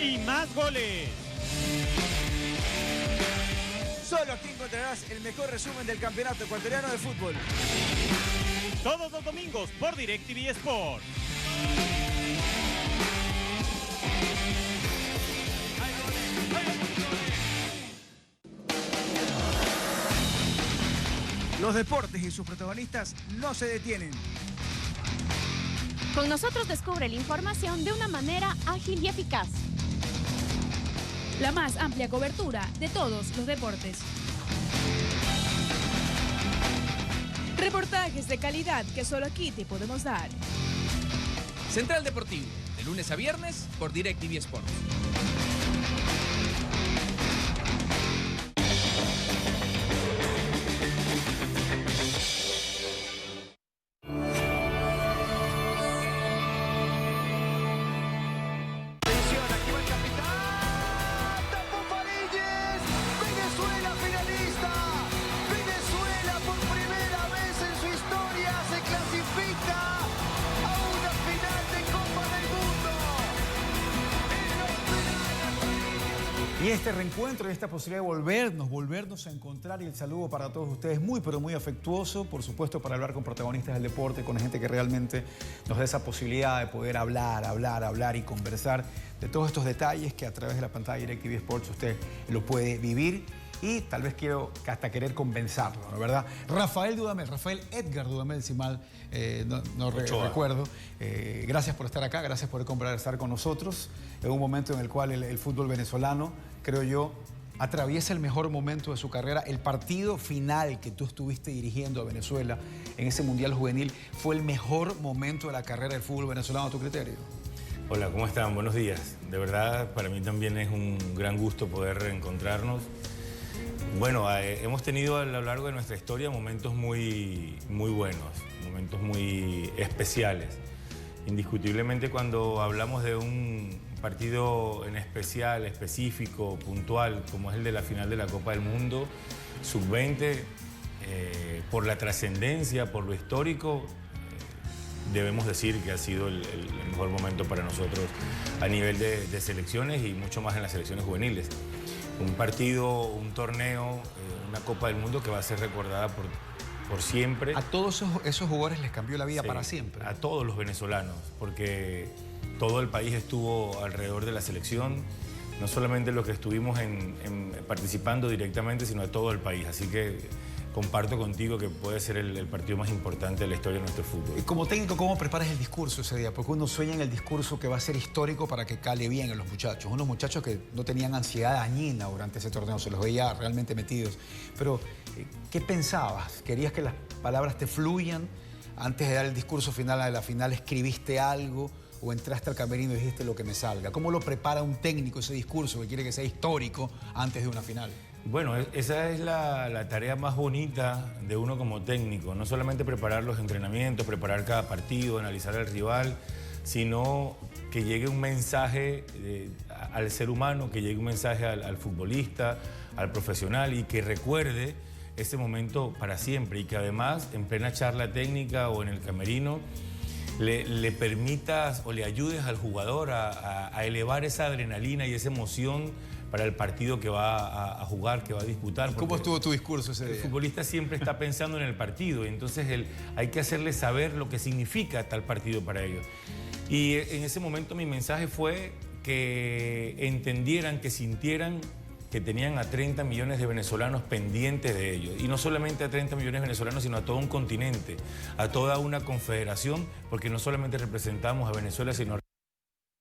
y más goles. Solo aquí encontrarás el mejor resumen del campeonato ecuatoriano de fútbol. Todos los domingos por DirecTV Sport. Los deportes y sus protagonistas no se detienen. Con nosotros descubre la información de una manera ágil y eficaz. La más amplia cobertura de todos los deportes. Reportajes de calidad que solo aquí te podemos dar. Central Deportivo, de lunes a viernes por DirecTV Sport. Y este reencuentro y esta posibilidad de volvernos a encontrar, y el saludo para todos ustedes muy pero muy afectuoso, por supuesto, para hablar con protagonistas del deporte, con gente que realmente nos da esa posibilidad de poder hablar y conversar de todos estos detalles que a través de la pantalla de DirecTV Sports usted lo puede vivir y tal vez quiero hasta querer convencerlo, ¿no? ¿Verdad? Rafael Edgar Dudamel, si mal no recuerdo. Gracias por estar acá, gracias por estar con nosotros en un momento en el cual el fútbol venezolano, creo yo, atraviesa el mejor momento de su carrera. El partido final que tú estuviste dirigiendo a Venezuela en ese Mundial Juvenil fue el mejor momento de la carrera del fútbol venezolano, a tu criterio. Hola, ¿cómo están? Buenos días. De verdad, para mí también es un gran gusto poder reencontrarnos. Bueno, hemos tenido a lo largo de nuestra historia momentos muy buenos, momentos muy especiales. Indiscutiblemente cuando hablamos de un partido en especial, específico, puntual, como es el de la final de la Copa del Mundo, sub-20, por la trascendencia, por lo histórico, debemos decir que ha sido el mejor momento para nosotros a nivel de selecciones y mucho más en las selecciones juveniles. Un partido, un torneo, una Copa del Mundo que va a ser recordada por siempre. A todos esos jugadores les cambió la vida, sí, para siempre. A todos los venezolanos, porque todo el país estuvo alrededor de la selección, no solamente los que estuvimos participando directamente, sino a todo el país. Así que comparto contigo que puede ser el partido más importante de la historia de nuestro fútbol. Y como técnico, ¿cómo preparas el discurso ese día? Porque uno sueña en el discurso que va a ser histórico para que cale bien en los muchachos. Unos muchachos que no tenían ansiedad dañina durante ese torneo, se los veía realmente metidos. Pero, ¿qué pensabas? ¿Querías que las palabras te fluyan? Antes de dar el discurso final a la final, ¿escribiste algo? ¿O entraste al camerino y dijiste lo que me salga? ¿Cómo lo prepara un técnico ese discurso que quiere que sea histórico antes de una final? Bueno, esa es la tarea más bonita de uno como técnico. No solamente preparar los entrenamientos, preparar cada partido, analizar al rival, sino que llegue un mensaje al ser humano, que llegue un mensaje al futbolista, al profesional y que recuerde ese momento para siempre y que además en plena charla técnica o en el camerino le permitas o le ayudes al jugador a elevar esa adrenalina y esa emoción para el partido que va a jugar, que va a disputar. ¿Cómo estuvo tu discurso ese día? El futbolista siempre está pensando en el partido y entonces hay que hacerle saber lo que significa tal partido para ellos. Y en ese momento mi mensaje fue que entendieran, que sintieran que tenían a 30 millones de venezolanos pendientes de ellos. Y no solamente a 30 millones de venezolanos, sino a todo un continente, a toda una confederación, porque no solamente representamos a Venezuela, sino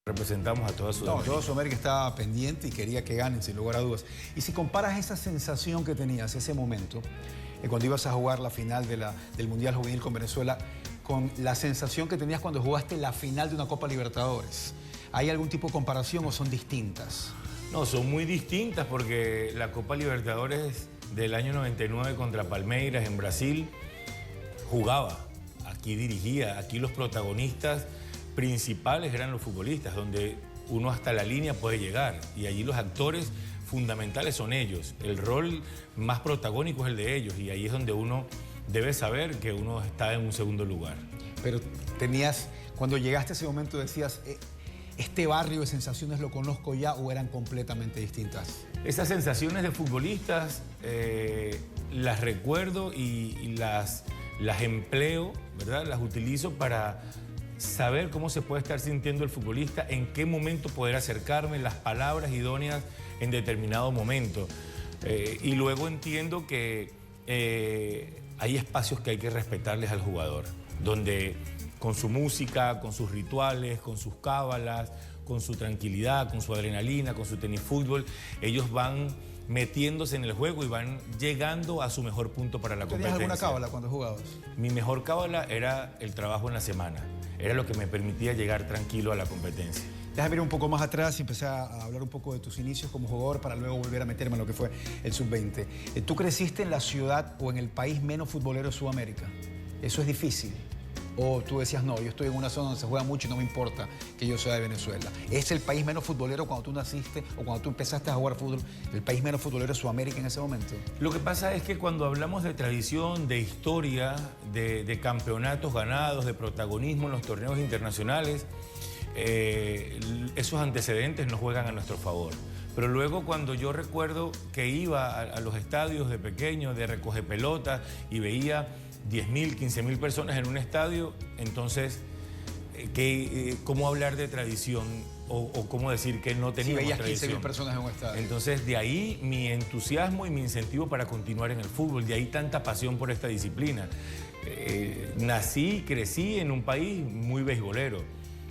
representamos a toda Sudamérica. No, toda Sudamérica estaba pendiente y quería que ganen, sin lugar a dudas. Y si comparas esa sensación que tenías, ese momento, cuando ibas a jugar la final del Mundial Juvenil con Venezuela, con la sensación que tenías cuando jugaste la final de una Copa Libertadores, ¿hay algún tipo de comparación o son distintas? No, son muy distintas porque la Copa Libertadores del año 99 contra Palmeiras en Brasil jugaba, aquí dirigía, aquí los protagonistas principales eran los futbolistas, donde uno hasta la línea puede llegar y allí los actores fundamentales son ellos. El rol más protagónico es el de ellos y ahí es donde uno debe saber que uno está en un segundo lugar. Pero tenías, cuando llegaste a ese momento decías, este barrio de sensaciones lo conozco ya, o eran completamente distintas? Esas sensaciones de futbolistas las recuerdo y las empleo, ¿verdad? Las utilizo para saber cómo se puede estar sintiendo el futbolista, en qué momento poder acercarme, las palabras idóneas en determinado momento. Y luego entiendo que hay espacios que hay que respetarles al jugador, donde con su música, con sus rituales, con sus cábalas, con su tranquilidad, con su adrenalina, con su tenis fútbol, ellos van metiéndose en el juego y van llegando a su mejor punto para la competencia. ¿Tenías alguna cábala cuando jugabas? Mi mejor cábala era el trabajo en la semana. Era lo que me permitía llegar tranquilo a la competencia. Déjame ir un poco más atrás y empecé a hablar un poco de tus inicios como jugador para luego volver a meterme en lo que fue el sub-20. ¿Tú creciste en la ciudad o en el país menos futbolero de Sudamérica? ¿Eso es difícil? ¿O tú decías, no, yo estoy en una zona donde se juega mucho y no me importa que yo sea de Venezuela? ¿Es el país menos futbolero cuando tú naciste o cuando tú empezaste a jugar fútbol, el país menos futbolero de Sudamérica en ese momento? Lo que pasa es que cuando hablamos de tradición, de historia, de campeonatos ganados, de protagonismo en los torneos internacionales, esos antecedentes no juegan a nuestro favor. Pero luego cuando yo recuerdo que iba a los estadios de pequeño, de recoger pelotas y veía 10.000, 15.000 personas en un estadio, entonces, ¿cómo hablar de tradición o cómo decir que no teníamos veías tradición? 15.000 personas en un estadio. Entonces, de ahí mi entusiasmo y mi incentivo para continuar en el fútbol, de ahí tanta pasión por esta disciplina. Nací, crecí en un país muy beisbolero,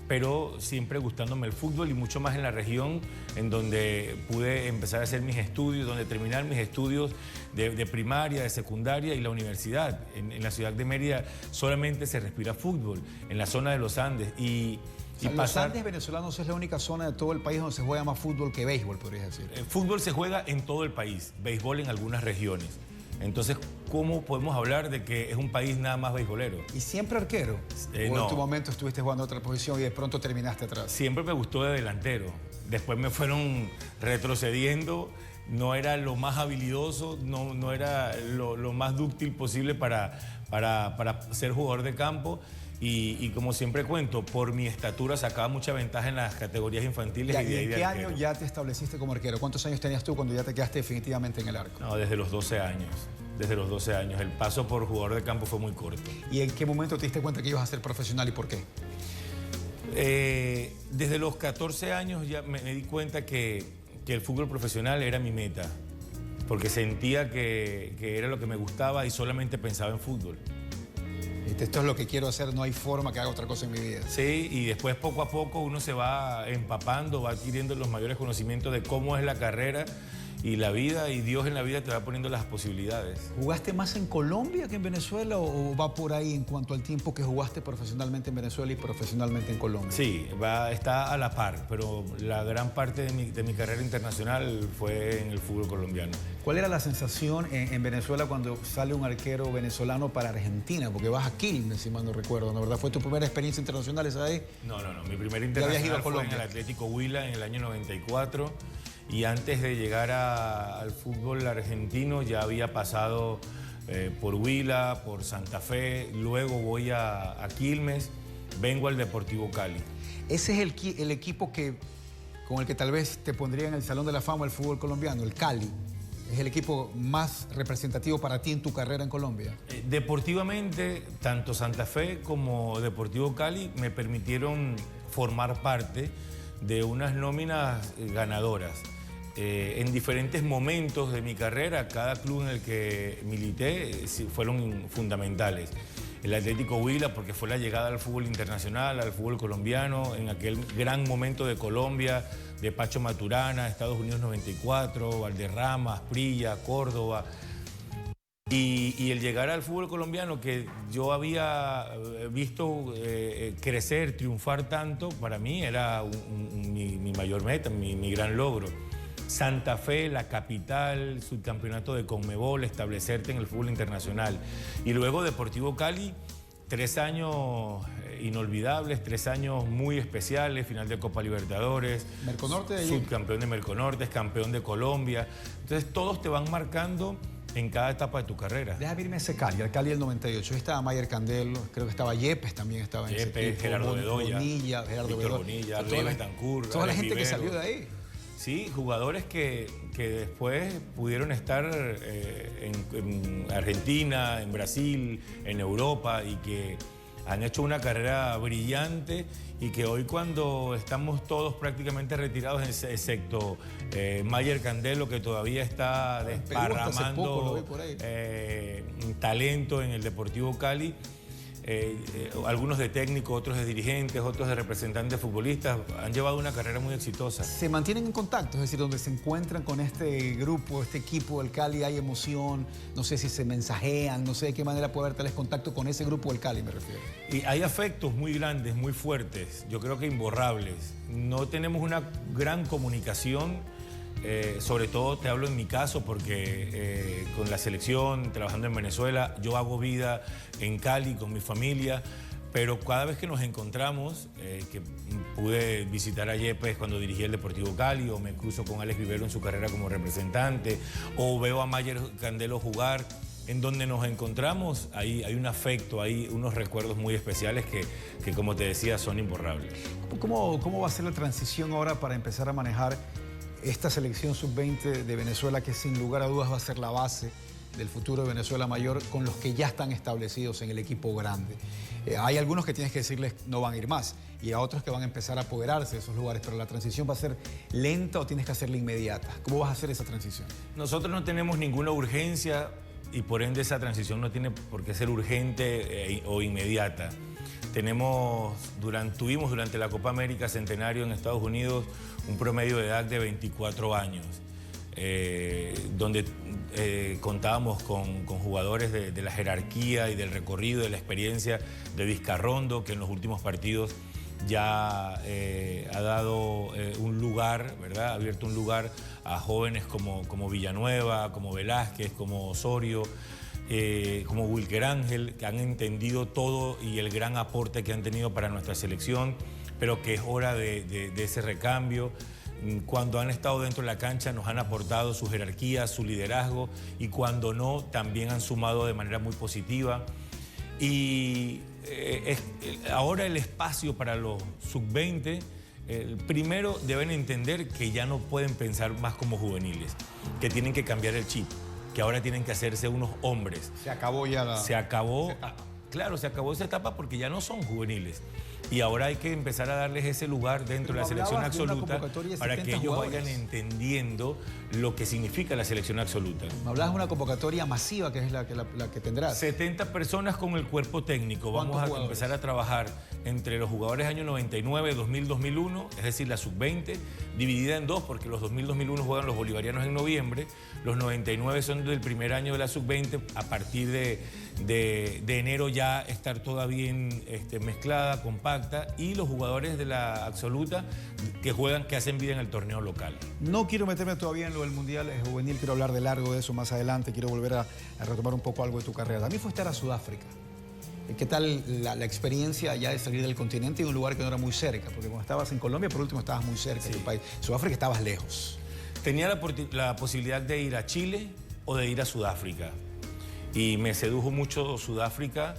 pero siempre gustándome el fútbol y mucho más en la región en donde pude empezar a hacer mis estudios, donde terminar mis estudios de primaria, de secundaria y la universidad. En la ciudad de Mérida solamente se respira fútbol, en la zona de los Andes. Los Andes venezolanos es la única zona de todo el país donde se juega más fútbol que béisbol, podrías decir. El fútbol se juega en todo el país, béisbol en algunas regiones. Entonces, ¿cómo podemos hablar de que es un país nada más beisbolero? ¿Y siempre arquero? ¿O no. en tu momento estuviste jugando otra posición y de pronto terminaste atrás? Siempre me gustó de delantero. Después me fueron retrocediendo. No era lo más habilidoso, no era lo más dúctil posible para ser jugador de campo. Y como siempre cuento, por mi estatura sacaba mucha ventaja en las categorías infantiles. ¿Y en qué año ya te estableciste como arquero? ¿Cuántos años tenías tú cuando ya te quedaste definitivamente en el arco? No, desde los 12 años. Desde los 12 años. El paso por jugador de campo fue muy corto. ¿Y en qué momento te diste cuenta que ibas a ser profesional y por qué? Desde los 14 años ya me di cuenta que el fútbol profesional era mi meta. Porque sentía que era lo que me gustaba y solamente pensaba en fútbol. Esto es lo que quiero hacer, no hay forma que haga otra cosa en mi vida. Sí, y después poco a poco uno se va empapando, va adquiriendo los mayores conocimientos de cómo es la carrera y la vida, y Dios en la vida te va poniendo las posibilidades. ¿Jugaste más en Colombia que en Venezuela o va por ahí en cuanto al tiempo que jugaste profesionalmente en Venezuela y profesionalmente en Colombia? Sí, está a la par, pero la gran parte de mi carrera internacional fue en el fútbol colombiano. ¿Cuál era la sensación en Venezuela cuando sale un arquero venezolano para Argentina? Porque vas a Quilmes, si mal no recuerdo, ¿no verdad? ¿Fue tu primera experiencia internacional esa ahí? No. Mi primera internacional fue en el Atlético Huila en el año 94. Y antes de llegar al fútbol argentino ya había pasado por Huila, por Santa Fe, luego voy a Quilmes, vengo al Deportivo Cali. Ese es el equipo con el que tal vez te pondría en el Salón de la Fama del fútbol colombiano, el Cali. ¿Es el equipo más representativo para ti en tu carrera en Colombia? Deportivamente, tanto Santa Fe como Deportivo Cali me permitieron formar parte de unas nóminas ganadoras. En diferentes momentos de mi carrera, cada club en el que milité fueron fundamentales. El Atlético Huila, porque fue la llegada al fútbol internacional, al fútbol colombiano, en aquel gran momento de Colombia, de Pacho Maturana, Estados Unidos 94, Valderrama, Asprilla, Córdoba. Y el llegar al fútbol colombiano, que yo había visto crecer, triunfar tanto, para mí era mi mayor meta, mi gran logro. Santa Fe, la capital, subcampeonato de Conmebol, establecerte en el fútbol internacional. Y luego Deportivo Cali, 3 años inolvidables, 3 años muy especiales, final de Copa Libertadores, Merconorte, subcampeón de Merconorte, campeón de Colombia. Entonces todos te van marcando en cada etapa de tu carrera. Déjame irme a ese Cali, al Cali del 98. Ahí estaba Mayer Candelo, creo que estaba Yepes también estaba en ese equipo. Gerardo Bedoya, Bonilla, Gerardo Víctor Bedoya. Bonilla, O sea, Arley Betancur, toda la Alex gente que Rivero. salió de ahí. Sí, jugadores que después pudieron estar en Argentina, en Brasil, en Europa y que han hecho una carrera brillante y que hoy cuando estamos todos prácticamente retirados, excepto Mayer Candelo, que todavía está desparramando talento en el Deportivo Cali, algunos de técnicos, otros de dirigentes, otros de representantes futbolistas, han llevado una carrera muy exitosa. Se mantienen en contacto, es decir, donde se encuentran con este grupo, este equipo del Cali, hay emoción, no sé si se mensajean, no sé de qué manera puede haber tales contactos con ese grupo del Cali, me refiero. Y hay afectos muy grandes, muy fuertes, yo creo que imborrables. No tenemos una gran comunicación, sobre todo te hablo en mi caso porque con la selección, trabajando en Venezuela, yo hago vida en Cali con mi familia, pero cada vez que nos encontramos, que pude visitar a Yepes cuando dirigí el Deportivo Cali, o me cruzo con Alex Rivero en su carrera como representante, o veo a Mayer Candelo jugar, en donde nos encontramos, hay un afecto, hay unos recuerdos muy especiales que como te decía, son imborrables. ¿Cómo va a ser la transición ahora para empezar a manejar esta selección sub-20 de Venezuela, que sin lugar a dudas va a ser la base del futuro de Venezuela Mayor, con los que ya están establecidos en el equipo grande? Hay algunos que tienes que decirles no van a ir más y a otros que van a empezar a apoderarse de esos lugares, pero la transición va a ser lenta o tienes que hacerla inmediata. ¿Cómo vas a hacer esa transición? Nosotros no tenemos ninguna urgencia y por ende esa transición no tiene por qué ser urgente o inmediata. Tuvimos durante la Copa América Centenario en Estados Unidos un promedio de edad de 24 años, donde contábamos con jugadores de la jerarquía y del recorrido, de la experiencia de Vizcarrondo, que en los últimos partidos ya ha dado un lugar, ¿verdad? Ha abierto un lugar a jóvenes como Villanueva, como Velázquez, como Osorio, como Wilker Ángel, que han entendido todo y el gran aporte que han tenido para nuestra selección, pero que es hora de ese recambio. Cuando han estado dentro de la cancha nos han aportado su jerarquía, su liderazgo, y cuando no, también han sumado de manera muy positiva. Y ahora el espacio para los sub-20, primero deben entender que ya no pueden pensar más como juveniles, que tienen que cambiar el chip, que ahora tienen que hacerse unos hombres. Se acabó ya la... Se acabó, claro, se acabó esa etapa porque ya no son juveniles. Y ahora hay que empezar a darles ese lugar dentro de la selección absoluta para que ellos vayan entendiendo lo que significa la selección absoluta. Me hablabas de una convocatoria masiva que es la que tendrás. 70 personas con el cuerpo técnico. Vamos a empezar a trabajar entre los jugadores año 99, 2000, 2001, es decir, la sub-20, dividida en dos, porque los 2000, 2001 juegan los bolivarianos en noviembre, los 99 son del primer año de la sub-20, a partir de enero ya estar toda bien mezclada, compacta, y los jugadores de la absoluta que hacen vida en el torneo local. No quiero meterme todavía en lo del Mundial Juvenil, quiero hablar de largo de eso más adelante, quiero volver a retomar un poco algo de tu carrera. También fuiste a Sudáfrica. ¿Qué tal la experiencia ya de salir del continente en un lugar que no era muy cerca? Porque cuando estabas en Colombia, por último, estabas muy cerca del país. Sudáfrica estabas lejos. Tenía la posibilidad de ir a Chile o de ir a Sudáfrica. Y me sedujo mucho Sudáfrica.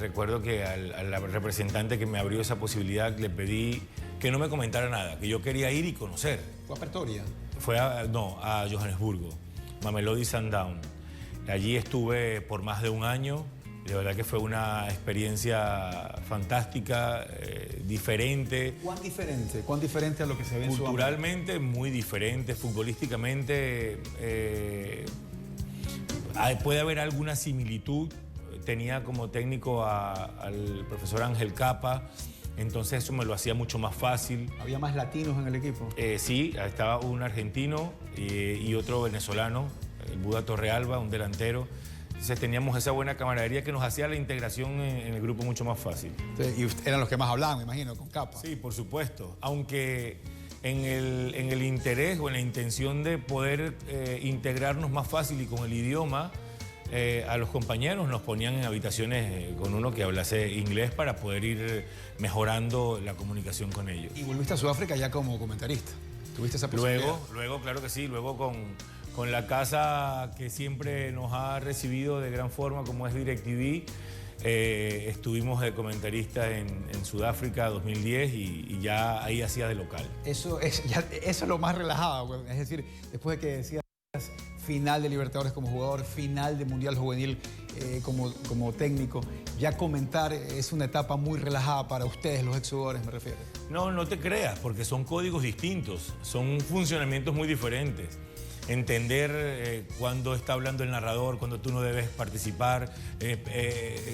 Recuerdo que al representante que me abrió esa posibilidad le pedí que no me comentara nada, que yo quería ir y conocer. ¿Fue a Pretoria? Fue a Johannesburgo, Mamelodi Sundowns. Allí estuve por más de un año. De verdad que fue una experiencia fantástica, diferente. ¿Cuán diferente? ¿Cuán diferente a lo que se ve en Sudamérica? Culturalmente muy diferente, futbolísticamente puede haber alguna similitud. Tenía como técnico al profesor Ángel Capa, entonces eso me lo hacía mucho más fácil. ¿Había más latinos en el equipo? Sí, estaba un argentino y otro venezolano, el Buda Torrealba, un delantero. Entonces teníamos esa buena camaradería que nos hacía la integración en el grupo mucho más fácil. Y eran los que más hablaban, me imagino, con Capa. Sí, por supuesto. Aunque en el interés o en la intención de poder integrarnos más fácil y con el idioma, a los compañeros nos ponían en habitaciones con uno que hablase inglés para poder ir mejorando la comunicación con ellos. ¿Y volviste a Sudáfrica ya como comentarista? ¿Tuviste esa posibilidad? Luego, claro que sí, luego con la casa que siempre nos ha recibido de gran forma, como es DirecTV. Estuvimos de comentarista en Sudáfrica 2010 y ya ahí hacía de local. Eso es lo más relajado, güey. Es decir, después de que decías final de Libertadores como jugador, final de Mundial Juvenil como técnico, ya comentar es una etapa muy relajada para ustedes, los exjugadores, me refiero. No, no te creas, porque son códigos distintos, son funcionamientos muy diferentes. Entender cuándo está hablando el narrador, cuándo tú no debes participar,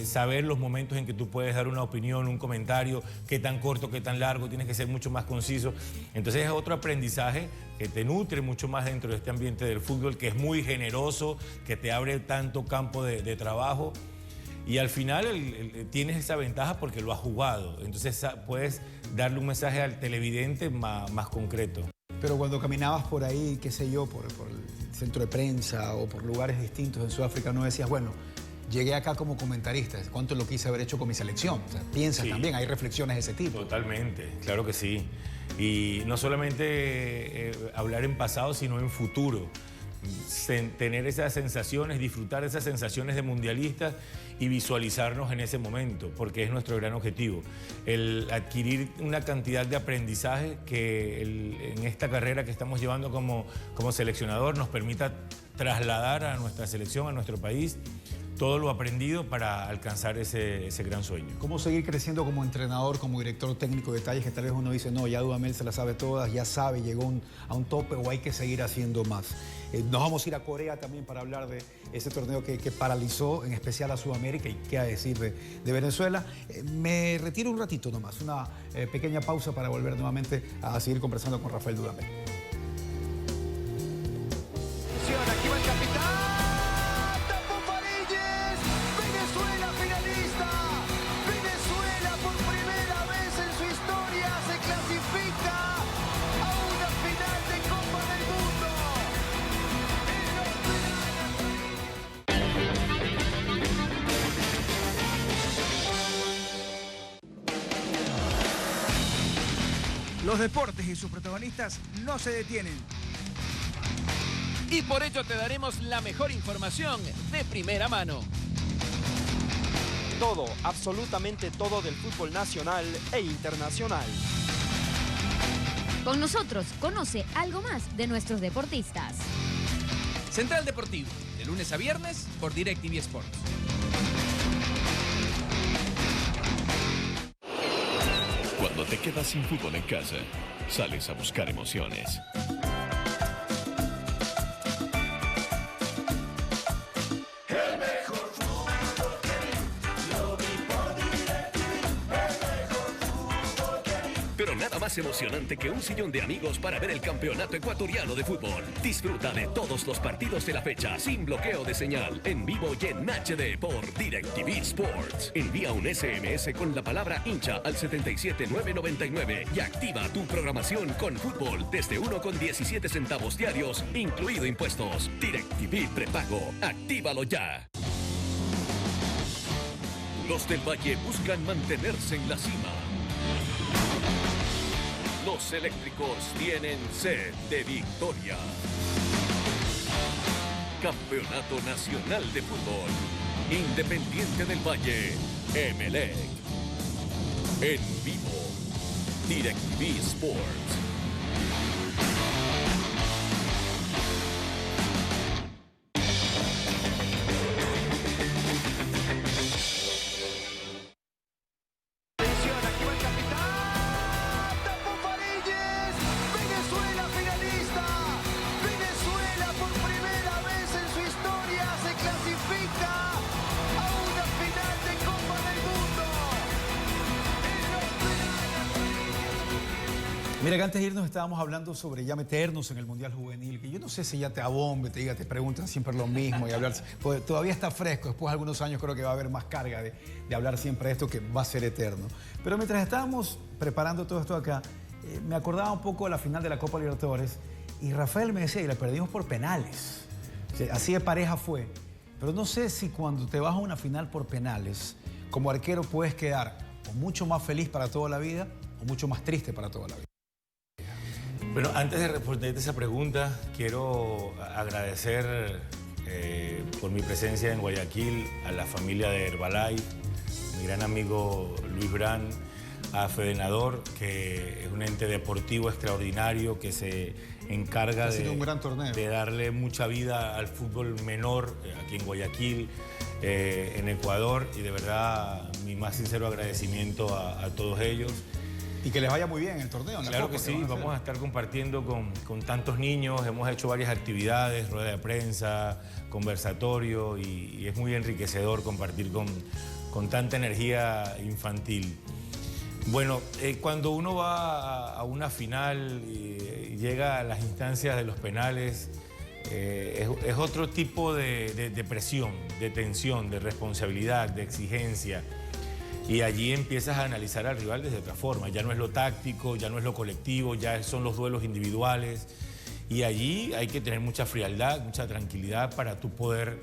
saber los momentos en que tú puedes dar una opinión, un comentario, qué tan corto, qué tan largo, tienes que ser mucho más conciso. Entonces es otro aprendizaje que te nutre mucho más dentro de este ambiente del fútbol, que es muy generoso, que te abre tanto campo de trabajo. Y al final tienes esa ventaja porque lo has jugado. Entonces puedes darle un mensaje al televidente más concreto. Pero cuando caminabas por ahí, qué sé yo, por el centro de prensa o por lugares distintos en Sudáfrica, no decías, bueno, llegué acá como comentarista, ¿cuánto lo quise haber hecho con mi selección? O sea, piensas también, hay reflexiones de ese tipo. Totalmente, claro que sí. Y no solamente hablar en pasado, sino en futuro. Tener esas sensaciones, disfrutar esas sensaciones de mundialistas y visualizarnos en ese momento, porque es nuestro gran objetivo. El adquirir una cantidad de aprendizaje que en esta carrera que estamos llevando como seleccionador nos permita trasladar a nuestra selección, a nuestro país, todo lo aprendido para alcanzar ese gran sueño. ¿Cómo seguir creciendo como entrenador, como director técnico? Detalles que tal vez uno dice, no, ya Dudamel se las sabe todas, ya sabe, llegó a un tope o hay que seguir haciendo más. Nos vamos a ir a Corea también para hablar de ese torneo que paralizó, en especial a Sudamérica, y qué a decir de Venezuela. Me retiro un ratito nomás, una pequeña pausa para volver nuevamente a seguir conversando con Rafael Dudamel. Aquí va el capitán Tapo Farílles. Venezuela finalista. Venezuela por primera vez en su historia se clasifica a una final de Copa del Mundo. Los deportes y sus protagonistas no se detienen. Y por ello te daremos la mejor información de primera mano. Todo, absolutamente todo del fútbol nacional e internacional. Con nosotros conoce algo más de nuestros deportistas. Central Deportivo, de lunes a viernes por DirecTV Sports. Cuando te quedas sin fútbol en casa, sales a buscar emociones. Pero nada más emocionante que un sillón de amigos para ver el campeonato ecuatoriano de fútbol. Disfruta de todos los partidos de la fecha sin bloqueo de señal, en vivo y en HD por DirecTV Sports. Envía un SMS con la palabra hincha al 77999 y activa tu programación con fútbol desde 1,17 centavos diarios, incluido impuestos. DirecTV prepago. Actívalo ya. Los del Valle buscan mantenerse en la cima. Los eléctricos tienen sed de victoria. Campeonato Nacional de Fútbol. Independiente del Valle. Emelec. En vivo. DirecTV Sports. Mira, que antes de irnos estábamos hablando sobre ya meternos en el Mundial Juvenil, que yo no sé si ya te abombe, te preguntan siempre lo mismo y hablar, pues todavía está fresco, después de algunos años creo que va a haber más carga de hablar siempre de esto que va a ser eterno. Pero mientras estábamos preparando todo esto acá, me acordaba un poco de la final de la Copa Libertadores y Rafael me decía, y la perdimos por penales. O sea, así de pareja fue. Pero no sé si cuando te vas a una final por penales, como arquero puedes quedar o mucho más feliz para toda la vida o mucho más triste para toda la vida. Bueno, antes de responderte esa pregunta, quiero agradecer por mi presencia en Guayaquil a la familia de Herbalife, mi gran amigo Luis Brand, a Fedenador, que es un ente deportivo extraordinario que se encarga de darle mucha vida al fútbol menor aquí en Guayaquil, en Ecuador, y de verdad mi más sincero agradecimiento a todos ellos. Y que les vaya muy bien el torneo. Claro que sí, vamos a estar compartiendo con tantos niños, hemos hecho varias actividades, rueda de prensa, conversatorio, y es muy enriquecedor compartir con tanta energía infantil. Bueno, cuando uno va a una final y llega a las instancias de los penales, es otro tipo de presión, de tensión, de responsabilidad, de exigencia. Y allí empiezas a analizar al rival desde otra forma. Ya no es lo táctico, ya no es lo colectivo, ya son los duelos individuales. Y allí hay que tener mucha frialdad, mucha tranquilidad para tú poder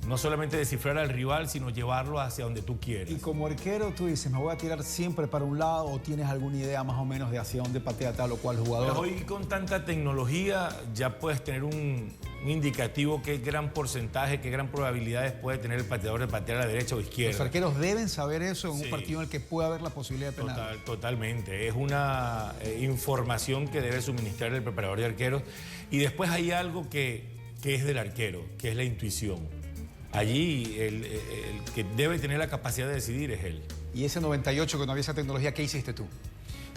no solamente descifrar al rival, sino llevarlo hacia donde tú quieres. Y como arquero tú dices, me voy a tirar siempre para un lado, o tienes alguna idea más o menos de hacia dónde patea tal o cual jugador. Pero hoy con tanta tecnología ya puedes tener un indicativo qué gran porcentaje, qué gran probabilidades puede tener el pateador de patear a la derecha o izquierda. Los arqueros deben saber eso en un partido en el que puede haber la posibilidad de penal. Totalmente. Es una información que debe suministrar el preparador de arqueros. Y después hay algo que es del arquero, que es la intuición. Allí el que debe tener la capacidad de decidir es él. Y ese 98 que no había esa tecnología, ¿qué hiciste tú?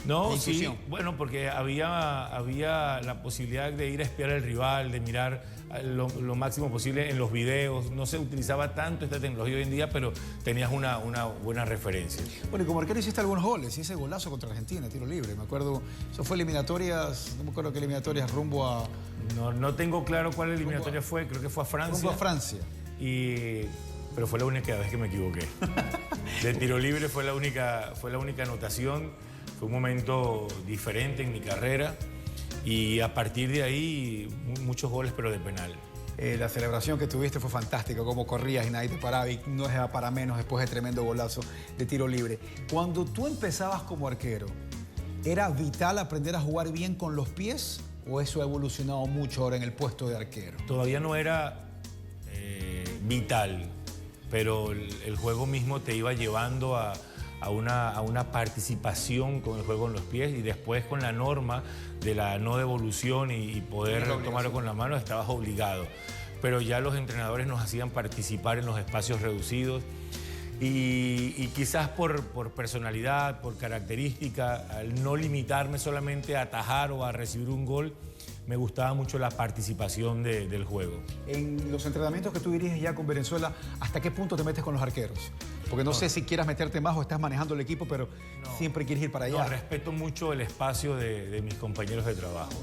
No, sí, bueno, porque había la posibilidad de ir a espiar al rival, de mirar lo máximo posible en los videos. No se utilizaba tanto esta tecnología hoy en día, pero tenías una buena referencia. Bueno, y como arquero hiciste algunos goles, y ese golazo contra Argentina, tiro libre, me acuerdo, eso fue eliminatorias, no me acuerdo qué eliminatorias, rumbo a... No tengo claro cuál eliminatoria fue, creo que fue a Francia. Rumbo a Francia. Pero fue la única vez que me equivoqué. De tiro libre fue la única anotación. Fue un momento diferente en mi carrera y a partir de ahí muchos goles, pero de penal. La celebración que tuviste fue fantástica, como corrías y nadie te paraba, y no es para menos después de tremendo golazo de tiro libre. Cuando tú empezabas como arquero, ¿era vital aprender a jugar bien con los pies o eso ha evolucionado mucho ahora en el puesto de arquero? Todavía no era vital, pero el juego mismo te iba llevando a una participación con el juego en los pies, y después con la norma de la no devolución y poder tomarlo con la mano estabas obligado. Pero ya los entrenadores nos hacían participar en los espacios reducidos y quizás por personalidad, por característica, al no limitarme solamente a atajar o a recibir un gol, me gustaba mucho la participación del juego. En los entrenamientos que tú diriges ya con Venezuela, ¿hasta qué punto te metes con los arqueros? Porque no sé si quieras meterte más o estás manejando el equipo, pero siempre quieres ir para allá. No, respeto mucho el espacio de mis compañeros de trabajo.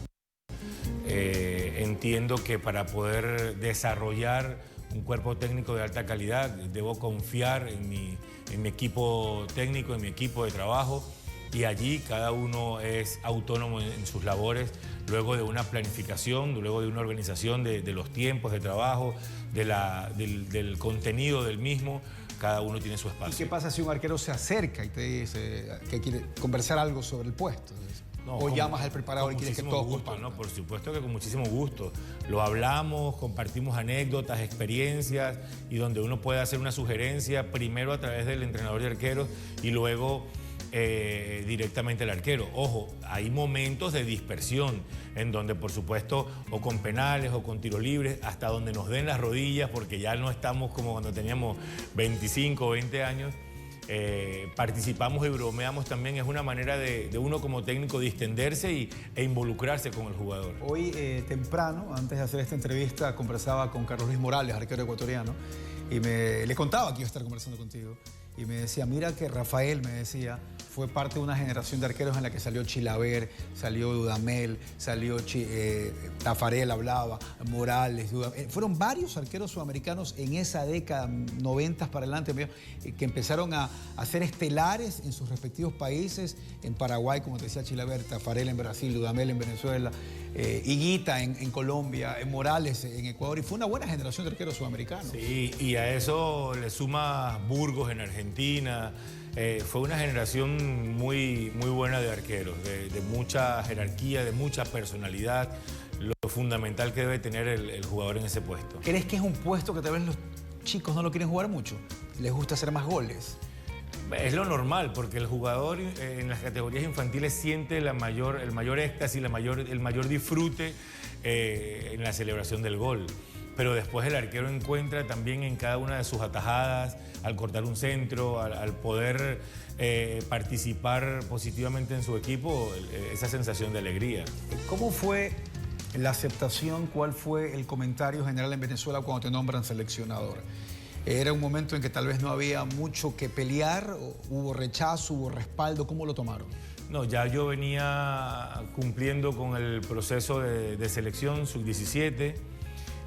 Entiendo que para poder desarrollar un cuerpo técnico de alta calidad, debo confiar en mi equipo técnico, en mi equipo de trabajo, y allí cada uno es autónomo en sus labores, luego de una planificación, luego de una organización de los tiempos de trabajo, del contenido del mismo. Cada uno tiene su espacio. ¿Y qué pasa si un arquero se acerca y te dice que quiere conversar algo sobre el puesto? O llamas al preparador y quieres que todos compartan. No, por supuesto que con muchísimo gusto. Lo hablamos, compartimos anécdotas, experiencias, y donde uno puede hacer una sugerencia, primero a través del entrenador de arqueros y luego directamente al arquero. Ojo, hay momentos de dispersión en donde, por supuesto, o con penales o con tiro libres, hasta donde nos den las rodillas, porque ya no estamos como cuando teníamos 25 o 20 años. Participamos y bromeamos también. Es una manera de uno como técnico distenderse e involucrarse con el jugador. Hoy temprano, antes de hacer esta entrevista, conversaba con Carlos Luis Morales, arquero ecuatoriano, y le contaba que iba a estar conversando contigo. Y me decía, mira que Rafael, me decía, fue parte de una generación de arqueros en la que salió Chilaver, salió Dudamel, salió Tafarel, hablaba, Morales, fueron varios arqueros sudamericanos en esa década, 90 para adelante, que empezaron a ser estelares en sus respectivos países, en Paraguay, como te decía Chilaver, Tafarel en Brasil, Dudamel en Venezuela, Higuita en Colombia, Morales en Ecuador, y fue una buena generación de arqueros sudamericanos. Sí, y a eso le suma Burgos en Argentina, fue una generación muy buena de arqueros, de mucha jerarquía, de mucha personalidad, lo fundamental que debe tener el jugador en ese puesto. ¿Crees que es un puesto que tal vez los chicos no lo quieren jugar mucho? ¿Les gusta hacer más goles? Es lo normal, porque el jugador en las categorías infantiles siente el mayor éxtasis, el mayor disfrute en la celebración del gol. Pero después el arquero encuentra también en cada una de sus atajadas, al cortar un centro, al poder participar positivamente en su equipo, esa sensación de alegría. ¿Cómo fue la aceptación? ¿Cuál fue el comentario general en Venezuela cuando te nombran seleccionador? ¿Era un momento en que tal vez no había mucho que pelear? ¿Hubo rechazo, hubo respaldo? ¿Cómo lo tomaron? No, ya yo venía cumpliendo con el proceso de selección sub-17.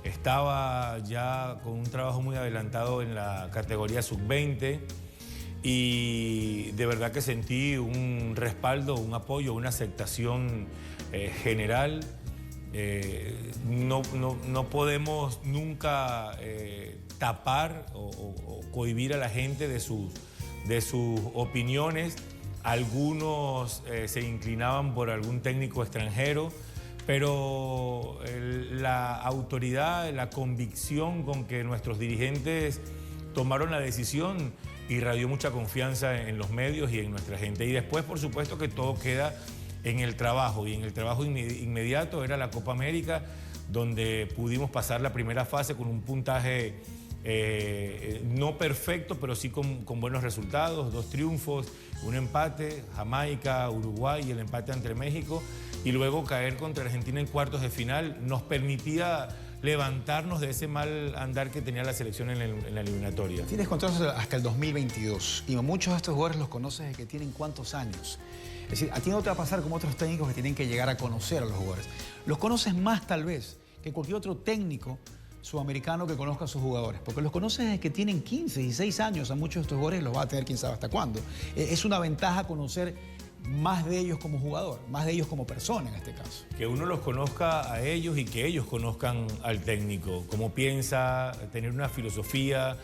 Estaba ya con un trabajo muy adelantado en la categoría sub-20 y de verdad que sentí un respaldo, un apoyo, una aceptación general. No podemos nunca tapar o cohibir a la gente de sus opiniones. Algunos se inclinaban por algún técnico extranjero, pero la autoridad, la convicción con que nuestros dirigentes tomaron la decisión irradió mucha confianza en los medios y en nuestra gente. Y después, por supuesto, que todo queda en el trabajo, y en el trabajo inmediato era la Copa América, donde pudimos pasar la primera fase con un puntaje no perfecto, pero sí con buenos resultados, 2 triunfos, un empate, Jamaica, Uruguay y el empate ante México, y luego caer contra Argentina en cuartos de final nos permitía levantarnos de ese mal andar que tenía la selección en la eliminatoria. Tienes contratos hasta el 2022 y muchos de estos jugadores los conoces desde que tienen ¿cuántos años? Es decir, a ti no te va a pasar como otros técnicos que tienen que llegar a conocer a los jugadores. Los conoces más tal vez que cualquier otro técnico sudamericano que conozca a sus jugadores, porque los conoces desde que tienen 15, 16 años, a muchos de estos jugadores los va a tener quién sabe hasta cuándo. Es una ventaja conocer más de ellos como jugador, más de ellos como persona en este caso. Que uno los conozca a ellos y que ellos conozcan al técnico, cómo piensa, tener una filosofía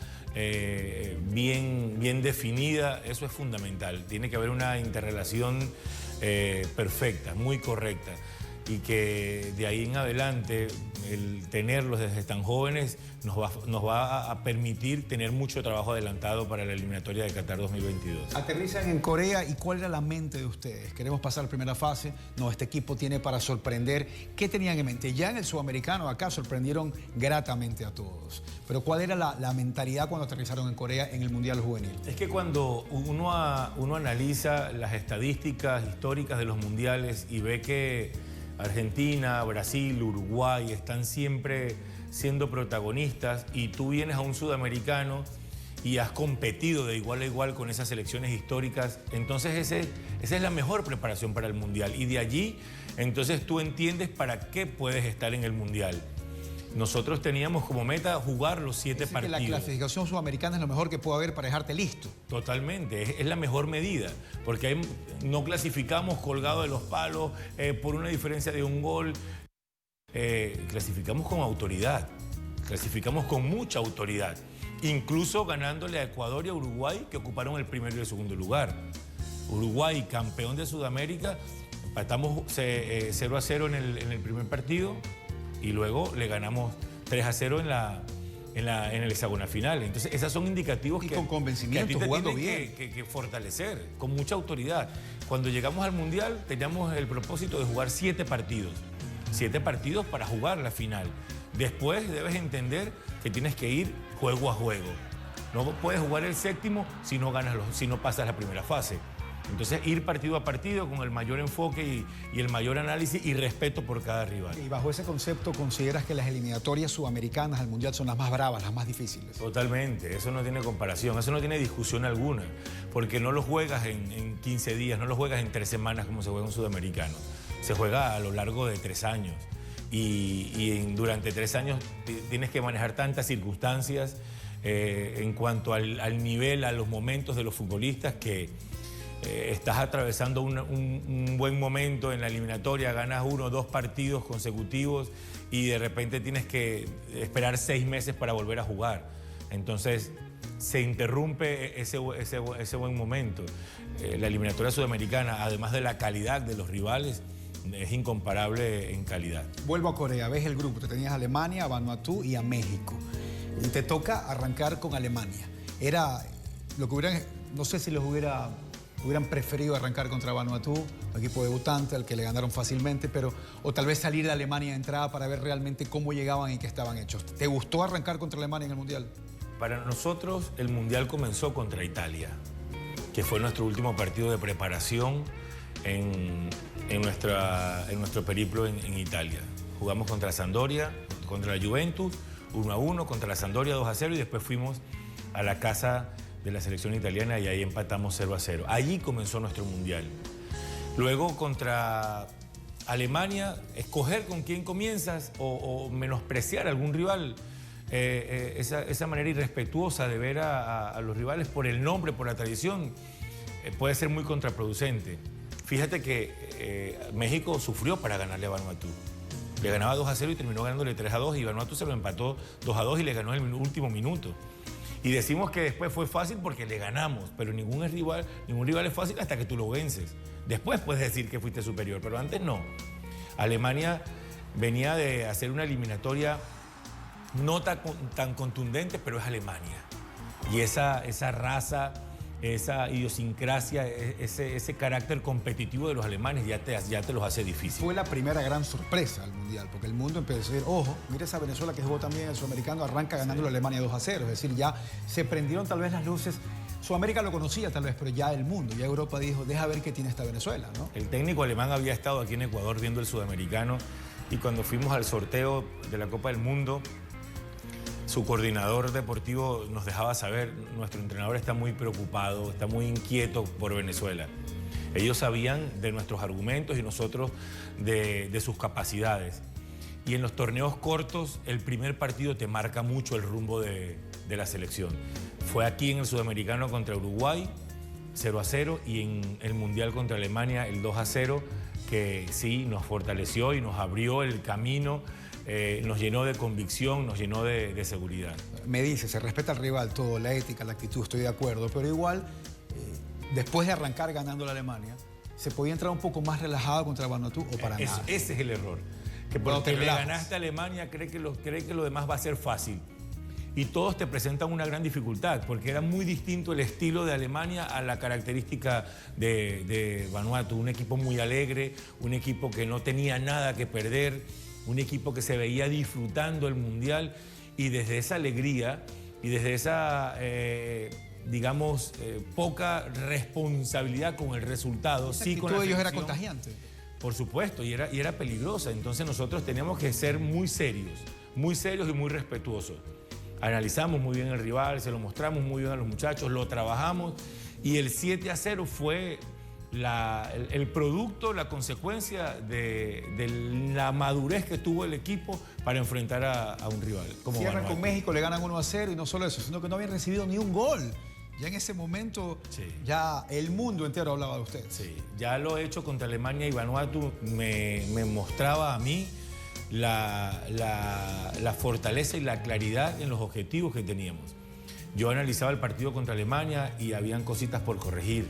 bien definida, eso es fundamental. Tiene que haber una interrelación perfecta, muy correcta, y que de ahí en adelante el tenerlos desde tan jóvenes nos va a permitir tener mucho trabajo adelantado para la eliminatoria de Qatar 2022. Aterrizan en Corea, ¿y cuál era la mente de ustedes? Queremos pasar la primera fase, no, este equipo tiene para sorprender. ¿Qué tenían en mente? Ya en el sudamericano acá sorprendieron gratamente a todos, pero ¿cuál era la mentalidad cuando aterrizaron en Corea en el Mundial Juvenil? Es que cuando uno analiza las estadísticas históricas de los mundiales y ve que Argentina, Brasil, Uruguay están siempre siendo protagonistas y tú vienes a un sudamericano y has competido de igual a igual con esas selecciones históricas, entonces esa es la mejor preparación para el Mundial. Y de allí, entonces tú entiendes para qué puedes estar en el Mundial. Nosotros teníamos como meta jugar los 7 partidos. Que la clasificación sudamericana es lo mejor que puede haber para dejarte listo. Totalmente, es la mejor medida, porque no clasificamos colgado de los palos por una diferencia de un gol. Clasificamos con autoridad, clasificamos con mucha autoridad, incluso ganándole a Ecuador y a Uruguay, que ocuparon el primero y el segundo lugar. Uruguay, campeón de Sudamérica, empatamos 0-0 en el primer partido y luego le ganamos 3-0 en el hexagonal final. Entonces, esos son indicativos con convencimiento, que a ti te jugando tienen bien. que fortalecer, con mucha autoridad. Cuando llegamos al Mundial, teníamos el propósito de jugar 7 partidos. 7 partidos para jugar la final. Después debes entender que tienes que ir juego a juego. No puedes jugar el séptimo si no pasas la primera fase. Entonces, ir partido a partido con el mayor enfoque y el mayor análisis y respeto por cada rival. Y bajo ese concepto, ¿consideras que las eliminatorias sudamericanas al Mundial son las más bravas, las más difíciles? Totalmente, eso no tiene comparación, eso no tiene discusión alguna, porque no lo juegas en 15 días, no lo juegas en 3 semanas como se juega un sudamericano. Se juega a lo largo de 3 años y durante 3 años tienes que manejar tantas circunstancias en cuanto al nivel, a los momentos de los futbolistas que estás atravesando un buen momento en la eliminatoria, ganas 1 o 2 partidos consecutivos y de repente tienes que esperar 6 meses para volver a jugar. Entonces, se interrumpe ese buen momento. La eliminatoria sudamericana, además de la calidad de los rivales, es incomparable en calidad. Vuelvo a Corea, ves el grupo, te tenías a Alemania, a Vanuatu y a México. Y te toca arrancar con Alemania. Era lo que hubieran, no sé si hubieran preferido arrancar contra Vanuatu, un equipo debutante al que le ganaron fácilmente, pero o tal vez salir de Alemania de entrada para ver realmente cómo llegaban y qué estaban hechos. ¿Te gustó arrancar contra Alemania en el Mundial? Para nosotros el Mundial comenzó contra Italia, que fue nuestro último partido de preparación en nuestro periplo en Italia. Jugamos contra la Sampdoria, contra la Juventus, 1-1, contra la Sampdoria 2-0 y después fuimos a la casa de la selección italiana y ahí empatamos 0-0. Allí comenzó nuestro Mundial. Luego contra Alemania, escoger con quién comienzas o menospreciar a algún rival. Esa manera irrespetuosa de ver a los rivales por el nombre, por la tradición, puede ser muy contraproducente. Fíjate que México sufrió para ganarle a Vanuatu. Le ganaba 2-0 y terminó ganándole 3-2 y Vanuatu se lo empató 2-2 y le ganó en el último minuto. Y decimos que después fue fácil porque le ganamos, pero ningún rival es fácil hasta que tú lo vences. Después puedes decir que fuiste superior, pero antes no. Alemania venía de hacer una eliminatoria no tan contundente, pero es Alemania. Y esa raza, esa idiosincrasia, ese carácter competitivo de los alemanes ya te los hace difícil. Fue la primera gran sorpresa al Mundial, porque el mundo empezó a decir, ojo, mira esa Venezuela que jugó también el sudamericano, arranca ganando la Alemania 2-0. Es decir, ya se prendieron tal vez las luces. Sudamérica lo conocía tal vez, pero ya el mundo, ya Europa dijo, deja ver qué tiene esta Venezuela, ¿no? El técnico alemán había estado aquí en Ecuador viendo el sudamericano y cuando fuimos al sorteo de la Copa del Mundo, su coordinador deportivo nos dejaba saber, nuestro entrenador está muy preocupado, está muy inquieto por Venezuela. Ellos sabían de nuestros argumentos y nosotros de sus capacidades. Y en los torneos cortos, el primer partido te marca mucho el rumbo de la selección. Fue aquí en el Sudamericano contra Uruguay, 0-0, y en el Mundial contra Alemania, el 2-0, que sí nos fortaleció y nos abrió el camino. Nos llenó de convicción, nos llenó de seguridad. Me dice, se respeta al rival, todo, la ética, la actitud, estoy de acuerdo, pero igual, después de arrancar ganando la Alemania, ¿se podía entrar un poco más relajado contra Vanuatu o para nada? Ese es el error. Que porque le ganaste a Alemania, cree que lo demás va a ser fácil. Y todos te presentan una gran dificultad, porque era muy distinto el estilo de Alemania a la característica de Vanuatu. Un equipo muy alegre, un equipo que no tenía nada que perder, un equipo que se veía disfrutando el Mundial y desde esa alegría y desde esa, poca responsabilidad con el resultado. Sí, con ellos era contagiante. Por supuesto, y era peligrosa. Entonces nosotros teníamos que ser muy serios y muy respetuosos. Analizamos muy bien el rival, se lo mostramos muy bien a los muchachos, lo trabajamos y el 7-0 fue el producto, la consecuencia de la madurez que tuvo el equipo para enfrentar a un rival. Cierran con México, le ganan 1-0 y no solo eso, sino que no habían recibido ni un gol. Ya en ese momento, sí, ya el mundo entero hablaba de ustedes. Sí, ya lo he hecho contra Alemania y Vanuatu me mostraba a mí la fortaleza y la claridad en los objetivos que teníamos. Yo analizaba el partido contra Alemania y habían cositas por corregir.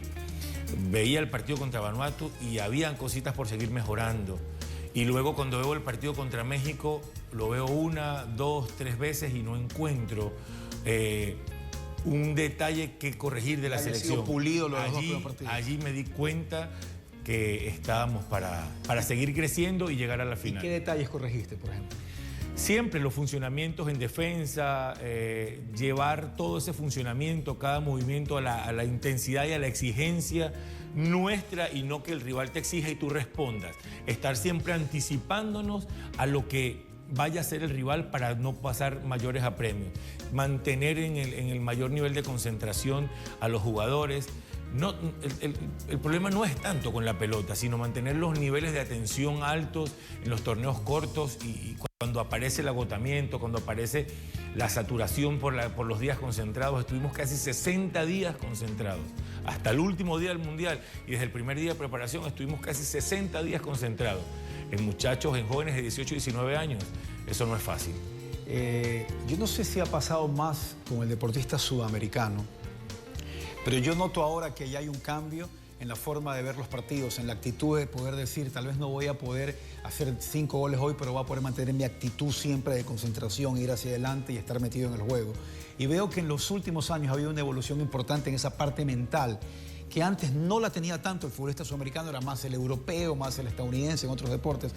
Veía el partido contra Vanuatu y habían cositas por seguir mejorando. Y luego cuando veo el partido contra México, lo veo 1, 2, 3 veces y no encuentro un detalle que corregir de la selección. Sido pulido los dos primeros partidos. Allí me di cuenta que estábamos para seguir creciendo y llegar a la final. ¿Y qué detalles corregiste, por ejemplo? Siempre los funcionamientos en defensa, llevar todo ese funcionamiento, cada movimiento a la intensidad y a la exigencia nuestra y no que el rival te exija y tú respondas. Estar siempre anticipándonos a lo que vaya a ser el rival para no pasar mayores apremios. Mantener en el mayor nivel de concentración a los jugadores. No, el problema no es tanto con la pelota, sino mantener los niveles de atención altos en los torneos cortos y cuando aparece el agotamiento, cuando aparece la saturación por los días concentrados. Estuvimos casi 60 días concentrados, hasta el último día del Mundial, y desde el primer día de preparación estuvimos casi 60 días concentrados. En muchachos, en jóvenes de 18 y 19 años, eso no es fácil. Yo no sé si ha pasado más con el deportista sudamericano, pero yo noto ahora que ya hay un cambio en la forma de ver los partidos, en la actitud de poder decir, tal vez no voy a poder hacer 5 goles hoy, pero voy a poder mantener mi actitud siempre de concentración, ir hacia adelante y estar metido en el juego. Y veo que en los últimos años ha habido una evolución importante en esa parte mental, que antes no la tenía tanto el futbolista sudamericano, era más el europeo, más el estadounidense en otros deportes.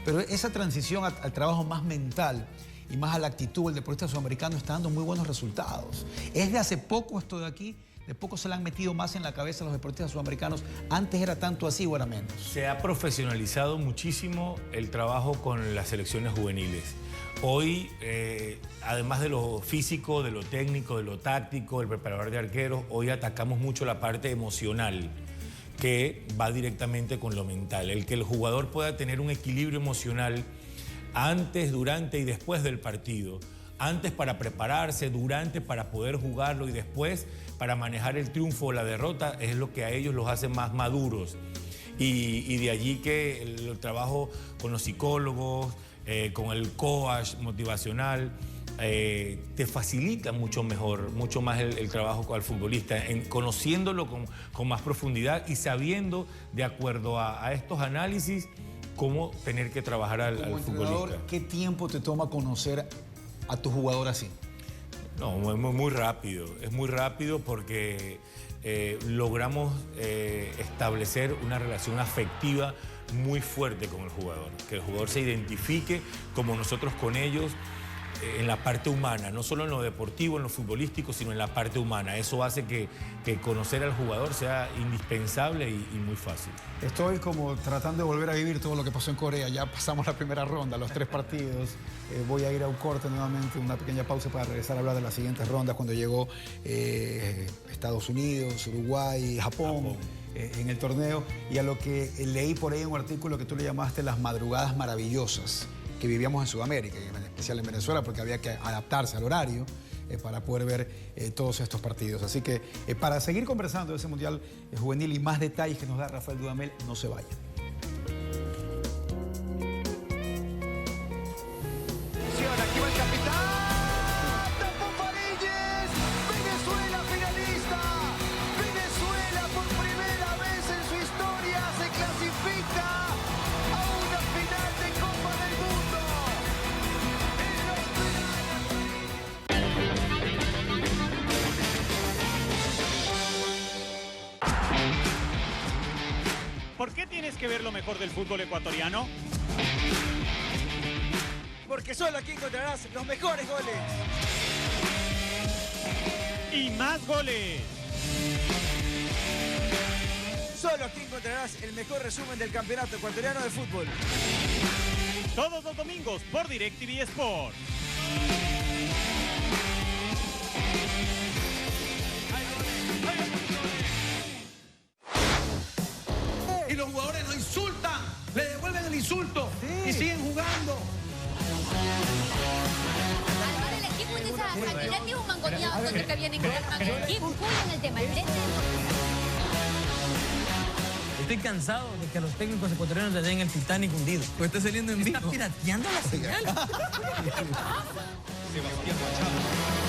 Pero esa transición al trabajo más mental y más a la actitud del deportista sudamericano está dando muy buenos resultados. Es de hace poco esto de aquí. De poco se le han metido más en la cabeza a los deportistas sudamericanos. ¿Antes era tanto así o era menos? Se ha profesionalizado muchísimo el trabajo con las selecciones juveniles. Hoy, además de lo físico, de lo técnico, de lo táctico, el preparador de arqueros, hoy atacamos mucho la parte emocional, que va directamente con lo mental. El que el jugador pueda tener un equilibrio emocional antes, durante y después del partido. Antes para prepararse, durante para poder jugarlo y después para manejar el triunfo o la derrota, es lo que a ellos los hace más maduros. Y de allí que el trabajo con los psicólogos, con el coach motivacional, te facilita mucho mejor, mucho más el trabajo al futbolista, conociéndolo con más profundidad y sabiendo, de acuerdo a estos análisis, cómo tener que trabajar al futbolista. ¿Qué tiempo te toma conocer a tu jugador así? No, es muy rápido. Es muy rápido porque logramos establecer una relación afectiva muy fuerte con el jugador. Que el jugador se identifique como nosotros con ellos en la parte humana, no solo en lo deportivo, en lo futbolístico, sino en la parte humana. Eso hace que conocer al jugador sea indispensable y muy fácil. Estoy como tratando de volver a vivir todo lo que pasó en Corea. Ya pasamos la primera ronda, los 3 partidos. Voy a ir a un corte nuevamente, una pequeña pausa para regresar a hablar de las siguientes rondas cuando llegó Estados Unidos, Uruguay, Japón. En el torneo, y a lo que leí por ahí en un artículo que tú le llamaste las madrugadas maravillosas que vivíamos en Sudamérica, y en especial en Venezuela, porque había que adaptarse al horario para poder ver todos estos partidos. Así que para seguir conversando de ese Mundial Juvenil y más detalles que nos da Rafael Dudamel, no se vayan. Aquí va el capitán, Tapón Farílles, Venezuela finalista. Venezuela por primera vez en su historia se clasifica a una final de Copa del Mundo. ¿Por qué tienes que ver lo mejor del fútbol ecuatoriano? Porque solo aquí encontrarás los mejores goles. Y más goles. Solo aquí encontrarás el mejor resumen del campeonato ecuatoriano de fútbol. Todos los domingos por DirecTV Sport. Y los jugadores lo insultan, le devuelven el insulto y siguen jugando. Ahora el equipo de esa cantidad de un mangoneado que vienen con el mango. Y cuidan el tema. Estoy cansado de que a los técnicos ecuatorianos les den el Titanic hundido. Pues está saliendo en vivo. Está pirateando la señal.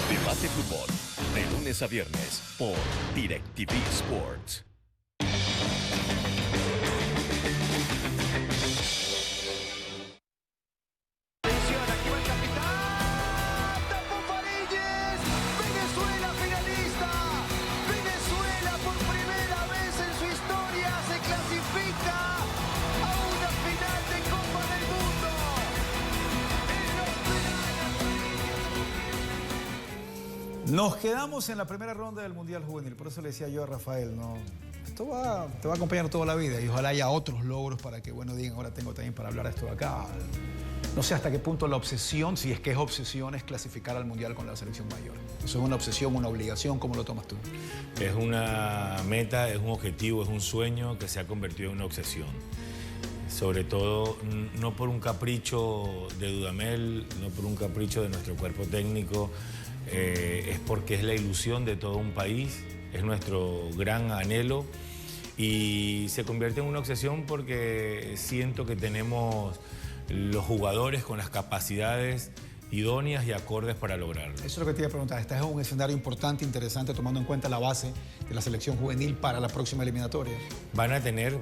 Debate Fútbol, de lunes a viernes por DirecTV Sports. Aquí va el capitán, Tapón Farílles, Venezuela finalista. Venezuela por primera vez en su historia se clasifica a una final de Copa del Mundo. Nos quedamos en la primera ronda del Mundial Juvenil. Por eso le decía yo a Rafael, no, esto te va a acompañar toda la vida y ojalá haya otros logros para que, bueno, digan, ahora tengo también para hablar de esto de acá. No sé hasta qué punto la obsesión, si es que es obsesión, es clasificar al Mundial con la selección mayor. ¿Eso es una obsesión, una obligación? ¿Cómo lo tomas tú? Es una meta, es un objetivo, es un sueño que se ha convertido en una obsesión. Sobre todo, no por un capricho de Dudamel, no por un capricho de nuestro cuerpo técnico, es porque es la ilusión de todo un país, es nuestro gran anhelo y se convierte en una obsesión porque siento que tenemos los jugadores con las capacidades idóneas y acordes para lograrlo. Eso es lo que te iba a preguntar. Este es un escenario importante, interesante, tomando en cuenta la base de la selección juvenil para la próxima eliminatoria. Van a tener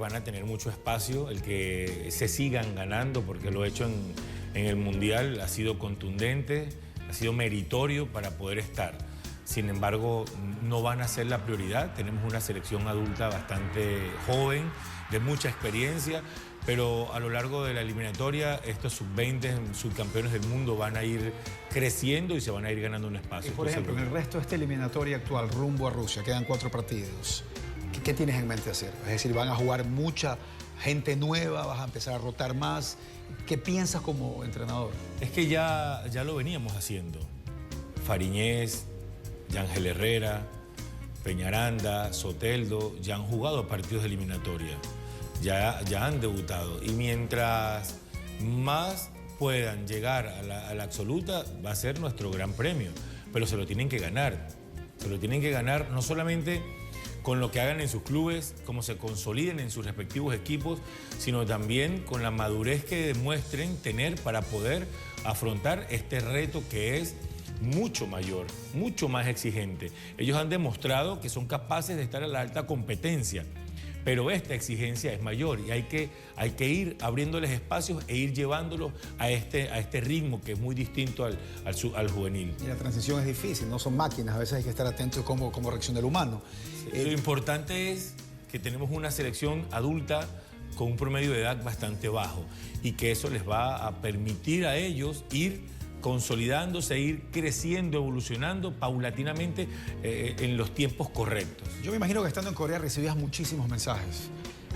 mucho espacio, el que se sigan ganando, porque lo hecho en el Mundial ha sido contundente, ha sido meritorio para poder estar. Sin embargo, no van a ser la prioridad. Tenemos una selección adulta bastante joven, de mucha experiencia, pero a lo largo de la eliminatoria estos sub-20 subcampeones del mundo van a ir creciendo y se van a ir ganando un espacio. Y por ejemplo, en el resto de esta eliminatoria actual, rumbo a Rusia, quedan 4 partidos. ¿Qué tienes en mente hacer? Es decir, van a jugar mucha gente nueva, vas a empezar a rotar más. ¿Qué piensas como entrenador? Es que ya lo veníamos haciendo. Fariñez, Yángel Herrera, Peñaranda, Soteldo, ya han jugado partidos de eliminatoria. Ya han debutado. Y mientras más puedan llegar a la absoluta, va a ser nuestro gran premio. Pero se lo tienen que ganar. Se lo tienen que ganar no solamente con lo que hagan en sus clubes, cómo se consoliden en sus respectivos equipos, sino también con la madurez que demuestren tener para poder afrontar este reto que es mucho mayor, mucho más exigente. Ellos han demostrado que son capaces de estar a la alta competencia, pero esta exigencia es mayor y hay que ir abriéndoles espacios e ir llevándolos a este ritmo que es muy distinto al juvenil. Y la transición es difícil, no son máquinas, a veces hay que estar atentos cómo reacciona el humano. Lo importante es que tenemos una selección adulta con un promedio de edad bastante bajo y que eso les va a permitir a ellos ir consolidándose, ir creciendo, evolucionando paulatinamente en los tiempos correctos. Yo me imagino que estando en Corea recibías muchísimos mensajes,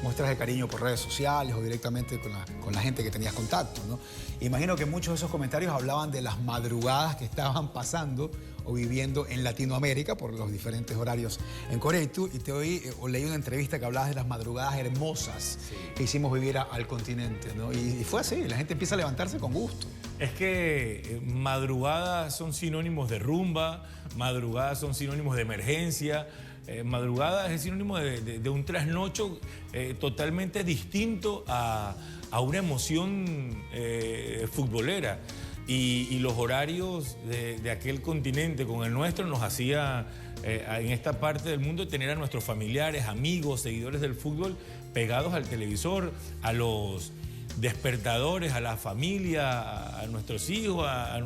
muestras de cariño por redes sociales o directamente con la gente que tenías contacto, ¿no? Imagino que muchos de esos comentarios hablaban de las madrugadas que estaban pasando o viviendo en Latinoamérica por los diferentes horarios en Corea. Y te oí o leí una entrevista que hablabas de las madrugadas hermosas que hicimos vivir al continente, ¿no? Y fue así, la gente empieza a levantarse con gusto. Es que madrugadas son sinónimos de rumba, madrugadas son sinónimos de emergencia, madrugadas es sinónimo de un trasnocho totalmente distinto a una emoción futbolera. Y los horarios de aquel continente con el nuestro nos hacía en esta parte del mundo tener a nuestros familiares, amigos, seguidores del fútbol pegados al televisor, a los despertadores, a la familia, a nuestros hijos, a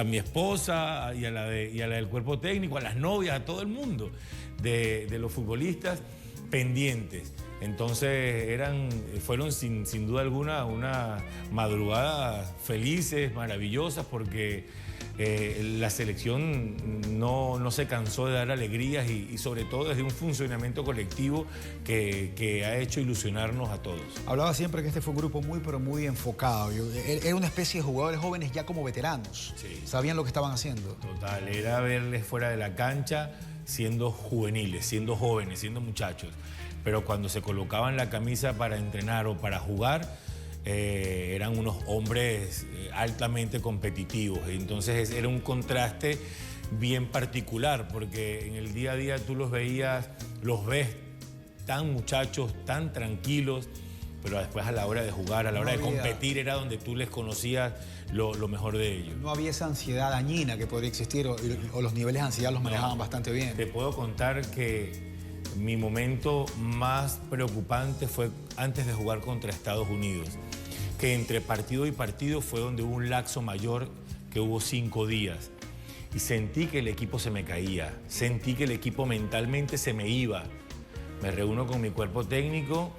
mi esposa y a la del cuerpo técnico, a las novias, a todo el mundo de los futbolistas pendientes. Entonces fueron sin duda alguna unas madrugadas felices, maravillosas, porque la selección no se cansó de dar alegrías y sobre todo desde un funcionamiento colectivo que ha hecho ilusionarnos a todos. Hablaba siempre que este fue un grupo muy, pero muy enfocado. Era una especie de jugadores jóvenes ya como veteranos. Sí. Sabían lo que estaban haciendo. Total, era verles fuera de la cancha siendo juveniles, siendo jóvenes, siendo muchachos. Pero cuando se colocaban la camisa para entrenar o para jugar, eran unos hombres altamente competitivos. Entonces era un contraste bien particular, porque en el día a día tú los ves tan muchachos, tan tranquilos, pero después a la hora de jugar, a la hora de competir, era donde tú les conocías lo mejor de ellos. No había esa ansiedad dañina que podría existir o los niveles de ansiedad los manejaban bastante bien. Te puedo contar que mi momento más preocupante fue antes de jugar contra Estados Unidos, que entre partido y partido fue donde hubo un lapso mayor, que hubo 5 días. Y sentí que el equipo se me caía, sentí que el equipo mentalmente se me iba. Me reúno con mi cuerpo técnico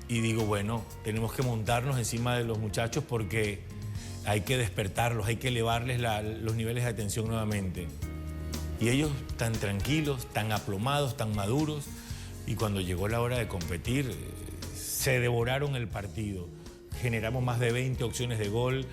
y digo, bueno, tenemos que montarnos encima de los muchachos porque hay que despertarlos, hay que elevarles los niveles de atención nuevamente. Y ellos tan tranquilos, tan aplomados, tan maduros. Y cuando llegó la hora de competir, se devoraron el partido. Generamos más de 20 opciones de gol.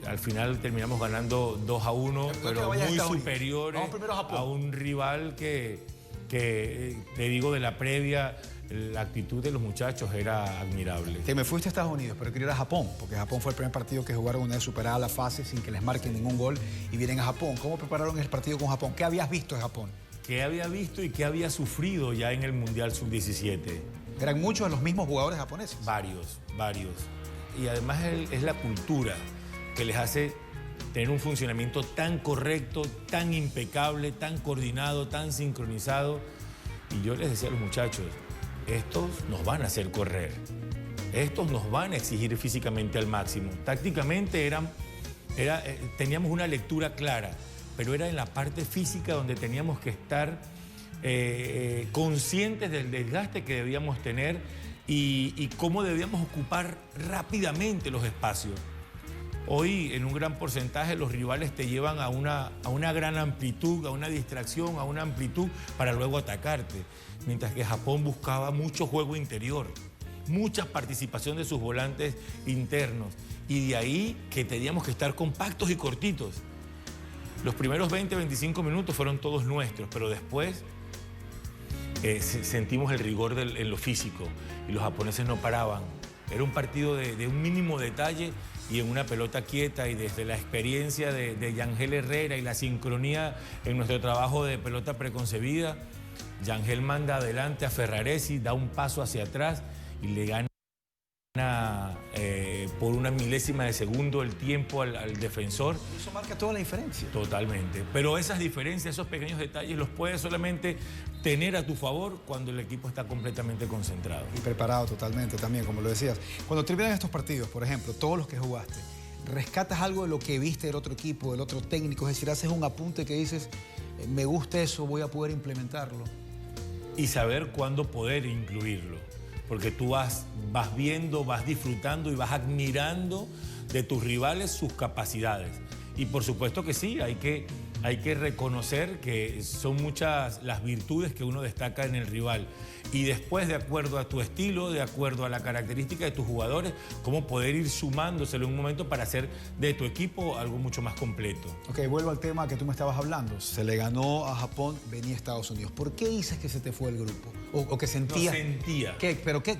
Al final terminamos ganando 2-1, pero muy superiores a un rival que te digo, de la previa, la actitud de los muchachos era admirable. Te me fuiste a Estados Unidos, pero quiero ir a Japón, porque Japón fue el primer partido que jugaron una vez superada la fase sin que les marquen ningún gol y vienen a Japón. ¿Cómo prepararon el partido con Japón? ¿Qué habías visto en Japón? ¿Qué había visto y qué había sufrido ya en el Mundial Sub-17? ¿Eran muchos de los mismos jugadores japoneses? Varios. Y además es la cultura que les hace tener un funcionamiento tan correcto, tan impecable, tan coordinado, tan sincronizado. Y yo les decía a los muchachos, estos nos van a hacer correr, estos nos van a exigir físicamente al máximo. Tácticamente teníamos una lectura clara, pero era en la parte física donde teníamos que estar conscientes del desgaste que debíamos tener y cómo debíamos ocupar rápidamente los espacios. Hoy, en un gran porcentaje, los rivales te llevan a una gran amplitud, a una distracción, a una amplitud para luego atacarte. Mientras que Japón buscaba mucho juego interior, mucha participación de sus volantes internos. Y de ahí que teníamos que estar compactos y cortitos. Los primeros 20, 25 minutos fueron todos nuestros, pero después sentimos el rigor en lo físico y los japoneses no paraban. Era un partido de un mínimo detalle y en una pelota quieta, y desde la experiencia de Yangel Herrera y la sincronía en nuestro trabajo de pelota preconcebida, Yangel manda adelante a Ferraresi, da un paso hacia atrás y le gana por una milésima de segundo el tiempo al defensor. Eso marca toda la diferencia. Totalmente. Pero esas diferencias, esos pequeños detalles los puedes solamente tener a tu favor cuando el equipo está completamente concentrado. Y preparado totalmente también, como lo decías. Cuando terminan estos partidos, por ejemplo, todos los que jugaste, ¿rescatas algo de lo que viste del otro equipo, del otro técnico? Es decir, haces un apunte que dices, me gusta eso, voy a poder implementarlo. Y saber cuándo poder incluirlo. Porque tú vas viendo, vas disfrutando y vas admirando de tus rivales sus capacidades. Y por supuesto que sí, hay que reconocer que son muchas las virtudes que uno destaca en el rival. Y después, de acuerdo a tu estilo, de acuerdo a la característica de tus jugadores, cómo poder ir sumándoselo en un momento para hacer de tu equipo algo mucho más completo. Ok, vuelvo al tema que tú me estabas hablando. Se le ganó a Japón, venía a Estados Unidos. ¿Por qué dices que se te fue el grupo? ¿O que sentías? No sentía. ¿Pero qué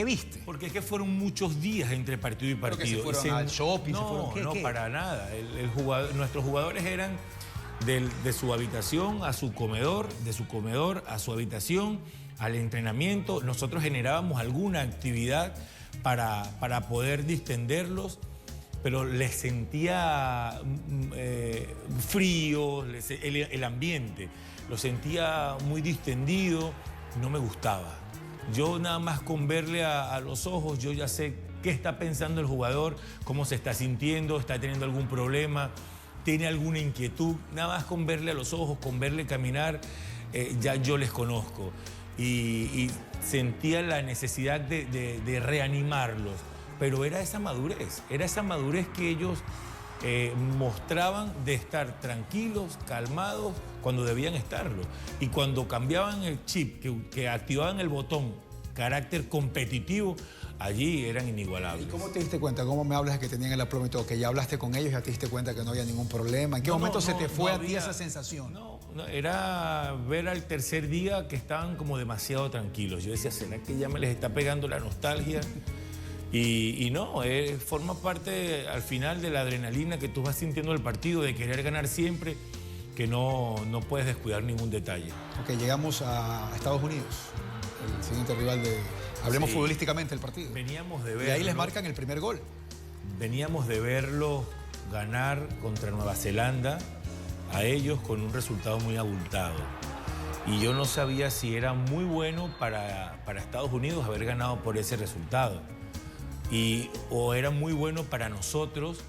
viste? Porque es que fueron muchos días entre partido y partido. ¿Que se fueron al shopping? No, para nada. Nuestros jugadores eran de su habitación a su comedor, de su comedor a su habitación, al entrenamiento. Nosotros generábamos alguna actividad para poder distenderlos, pero les sentía frío, el ambiente, lo sentía muy distendido, no me gustaba. Yo nada más con verle a los ojos, yo ya sé qué está pensando el jugador, cómo se está sintiendo, está teniendo algún problema, tiene alguna inquietud. Nada más con verle a los ojos, con verle caminar, ya yo les conozco. Y sentía la necesidad de reanimarlos. Pero era esa madurez que ellos mostraban de estar tranquilos, calmados, cuando debían estarlo. Y cuando cambiaban el chip, que activaban el botón carácter competitivo, allí eran inigualables. ¿Y cómo te diste cuenta? ¿Cómo me hablas de que tenían el aplomo y todo? Que ya hablaste con ellos, ya te diste cuenta que no había ningún problema. ¿En qué momento se te fue a ti esa sensación? No, era ver al tercer día que estaban como demasiado tranquilos. Yo decía, ¿será que ya me les está pegando la nostalgia? Y no, forma parte al final de la adrenalina que tú vas sintiendo del partido, de querer ganar siempre, que no puedes descuidar ningún detalle. Ok, llegamos a Estados Unidos, el siguiente rival de... Hablemos futbolísticamente del partido. Veníamos de verlo. Y ahí les marcan el primer gol. Veníamos de verlo ganar contra Nueva Zelanda a ellos con un resultado muy abultado. Y yo no sabía si era muy bueno para Estados Unidos haber ganado por ese resultado. O era muy bueno para nosotros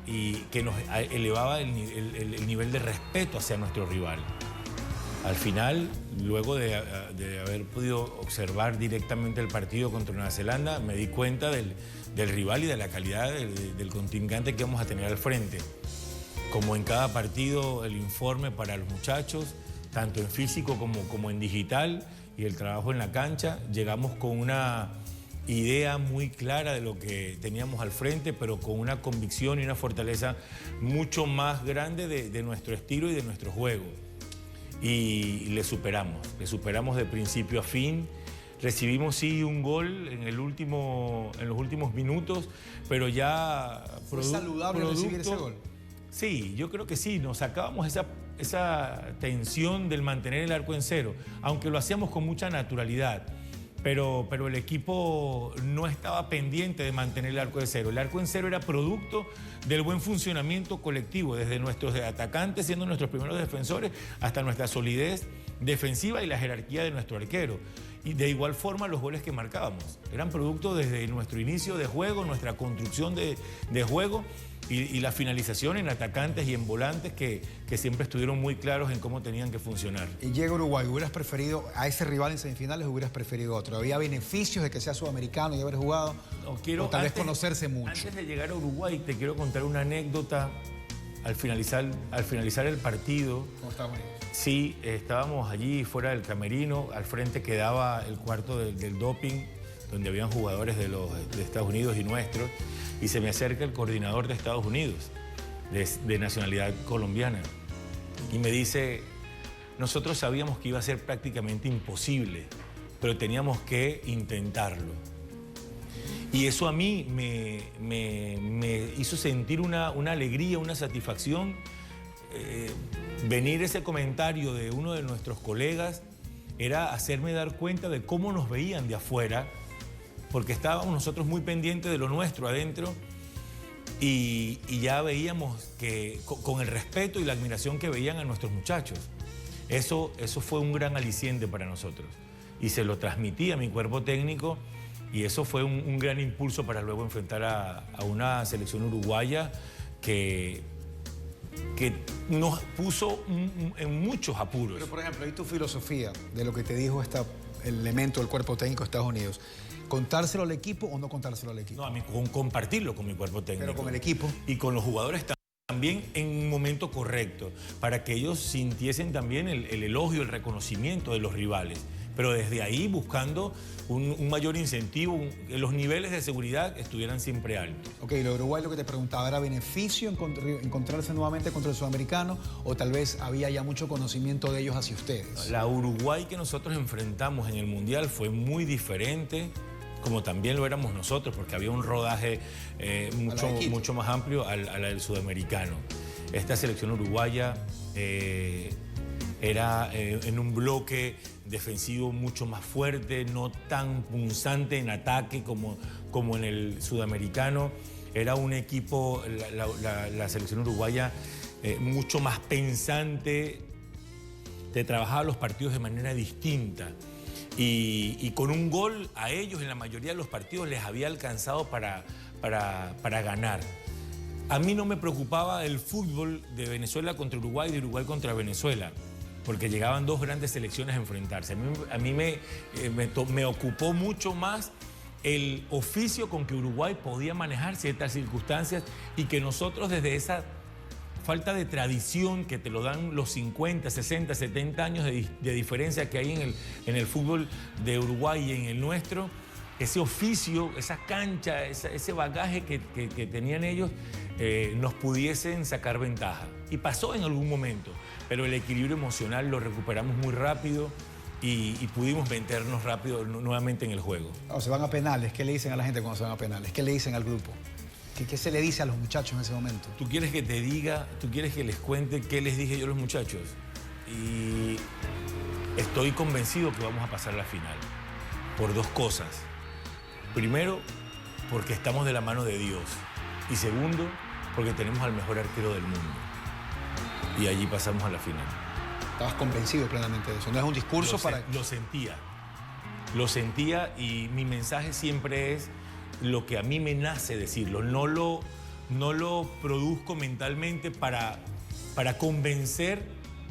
y que nos elevaba el nivel de respeto hacia nuestro rival. Al final, luego de haber podido observar directamente el partido contra Nueva Zelanda, me di cuenta del rival y de la calidad del contrincante que vamos a tener al frente. Como en cada partido, el informe para los muchachos, tanto en físico como en digital, y el trabajo en la cancha, llegamos con una idea muy clara de lo que teníamos al frente, pero con una convicción y una fortaleza mucho más grande de nuestro estilo y de nuestro juego. Y le superamos de principio a fin. Recibimos sí un gol en los últimos minutos, pero ya... ¿Fue saludable recibir ese gol? Sí, yo creo que sí, nos sacábamos esa tensión del mantener el arco en cero, aunque lo hacíamos con mucha naturalidad. pero el equipo no estaba pendiente de mantener el arco en cero. El arco en cero era producto del buen funcionamiento colectivo, desde nuestros atacantes siendo nuestros primeros defensores hasta nuestra solidez defensiva y la jerarquía de nuestro arquero. Y de igual forma los goles que marcábamos eran producto desde nuestro inicio de juego, nuestra construcción de juego y la finalización en atacantes y en volantes que siempre estuvieron muy claros en cómo tenían que funcionar. Y llega Uruguay, ¿hubieras preferido a ese rival en semifinales o hubieras preferido otro? ¿Había beneficios de que sea sudamericano y haber jugado? No, o tal vez conocerse mucho. Antes de llegar a Uruguay te quiero contar una anécdota. Al finalizar el partido, ¿Cómo Estados Unidos? Sí, estábamos allí fuera del camerino, al frente quedaba el cuarto del doping, donde habían jugadores de Estados Unidos y nuestros, y se me acerca el coordinador de Estados Unidos, de nacionalidad colombiana, y me dice, nosotros sabíamos que iba a ser prácticamente imposible, pero teníamos que intentarlo. Y eso a mí me hizo sentir una alegría, una satisfacción. Venir ese comentario de uno de nuestros colegas era hacerme dar cuenta de cómo nos veían de afuera, porque estábamos nosotros muy pendientes de lo nuestro adentro y ya veíamos que con el respeto y la admiración que veían a nuestros muchachos. Eso fue un gran aliciente para nosotros y se lo transmití a mi cuerpo técnico. Y eso fue un gran impulso para luego enfrentar a una selección uruguaya que nos puso en muchos apuros. Pero, por ejemplo, ahí tu filosofía de lo que te dijo el elemento del cuerpo técnico de Estados Unidos, ¿contárselo al equipo o no contárselo al equipo? No, a mí compartirlo con mi cuerpo técnico. Pero con el equipo. Y con los jugadores también en un momento correcto, para que ellos sintiesen también el elogio, el reconocimiento de los rivales. Pero desde ahí buscando un mayor incentivo, que los niveles de seguridad estuvieran siempre altos. Ok, lo de Uruguay, lo que te preguntaba, ¿era beneficio encontrarse nuevamente contra el sudamericano o tal vez había ya mucho conocimiento de ellos hacia ustedes? La Uruguay que nosotros enfrentamos en el Mundial fue muy diferente, como también lo éramos nosotros, porque había un rodaje mucho más amplio a la del sudamericano. Esta selección uruguaya era en un bloque defensivo mucho más fuerte, no tan punzante en ataque como en el sudamericano. Era un equipo, la selección uruguaya, mucho más pensante, te trabajaba los partidos de manera distinta. Y con un gol a ellos en la mayoría de los partidos les había alcanzado para ganar. A mí no me preocupaba el fútbol de Venezuela contra Uruguay y de Uruguay contra Venezuela, porque llegaban dos grandes selecciones a enfrentarse. A mí me ocupó mucho más el oficio con que Uruguay podía manejar ciertas circunstancias y que nosotros desde esa falta de tradición que te lo dan los 50, 60, 70 años de diferencia que hay en el fútbol de Uruguay y en el nuestro, ese oficio, esa cancha, ese bagaje que tenían ellos, nos pudiesen sacar ventaja. Y pasó en algún momento, pero el equilibrio emocional lo recuperamos muy rápido y pudimos meternos rápido nuevamente en el juego. O se van a penales, ¿qué le dicen a la gente cuando se van a penales? ¿Qué le dicen al grupo? ¿Qué se le dice a los muchachos en ese momento? ¿Tú quieres que te diga, tú quieres que les cuente qué les dije yo a los muchachos? Y estoy convencido que vamos a pasar la final por dos cosas. Primero, porque estamos de la mano de Dios. Y segundo, porque tenemos al mejor arquero del mundo. Y allí pasamos a la final. Estabas convencido plenamente de eso. No es un discurso Lo sentía y mi mensaje siempre es lo que a mí me nace decirlo. No lo produzco mentalmente para convencer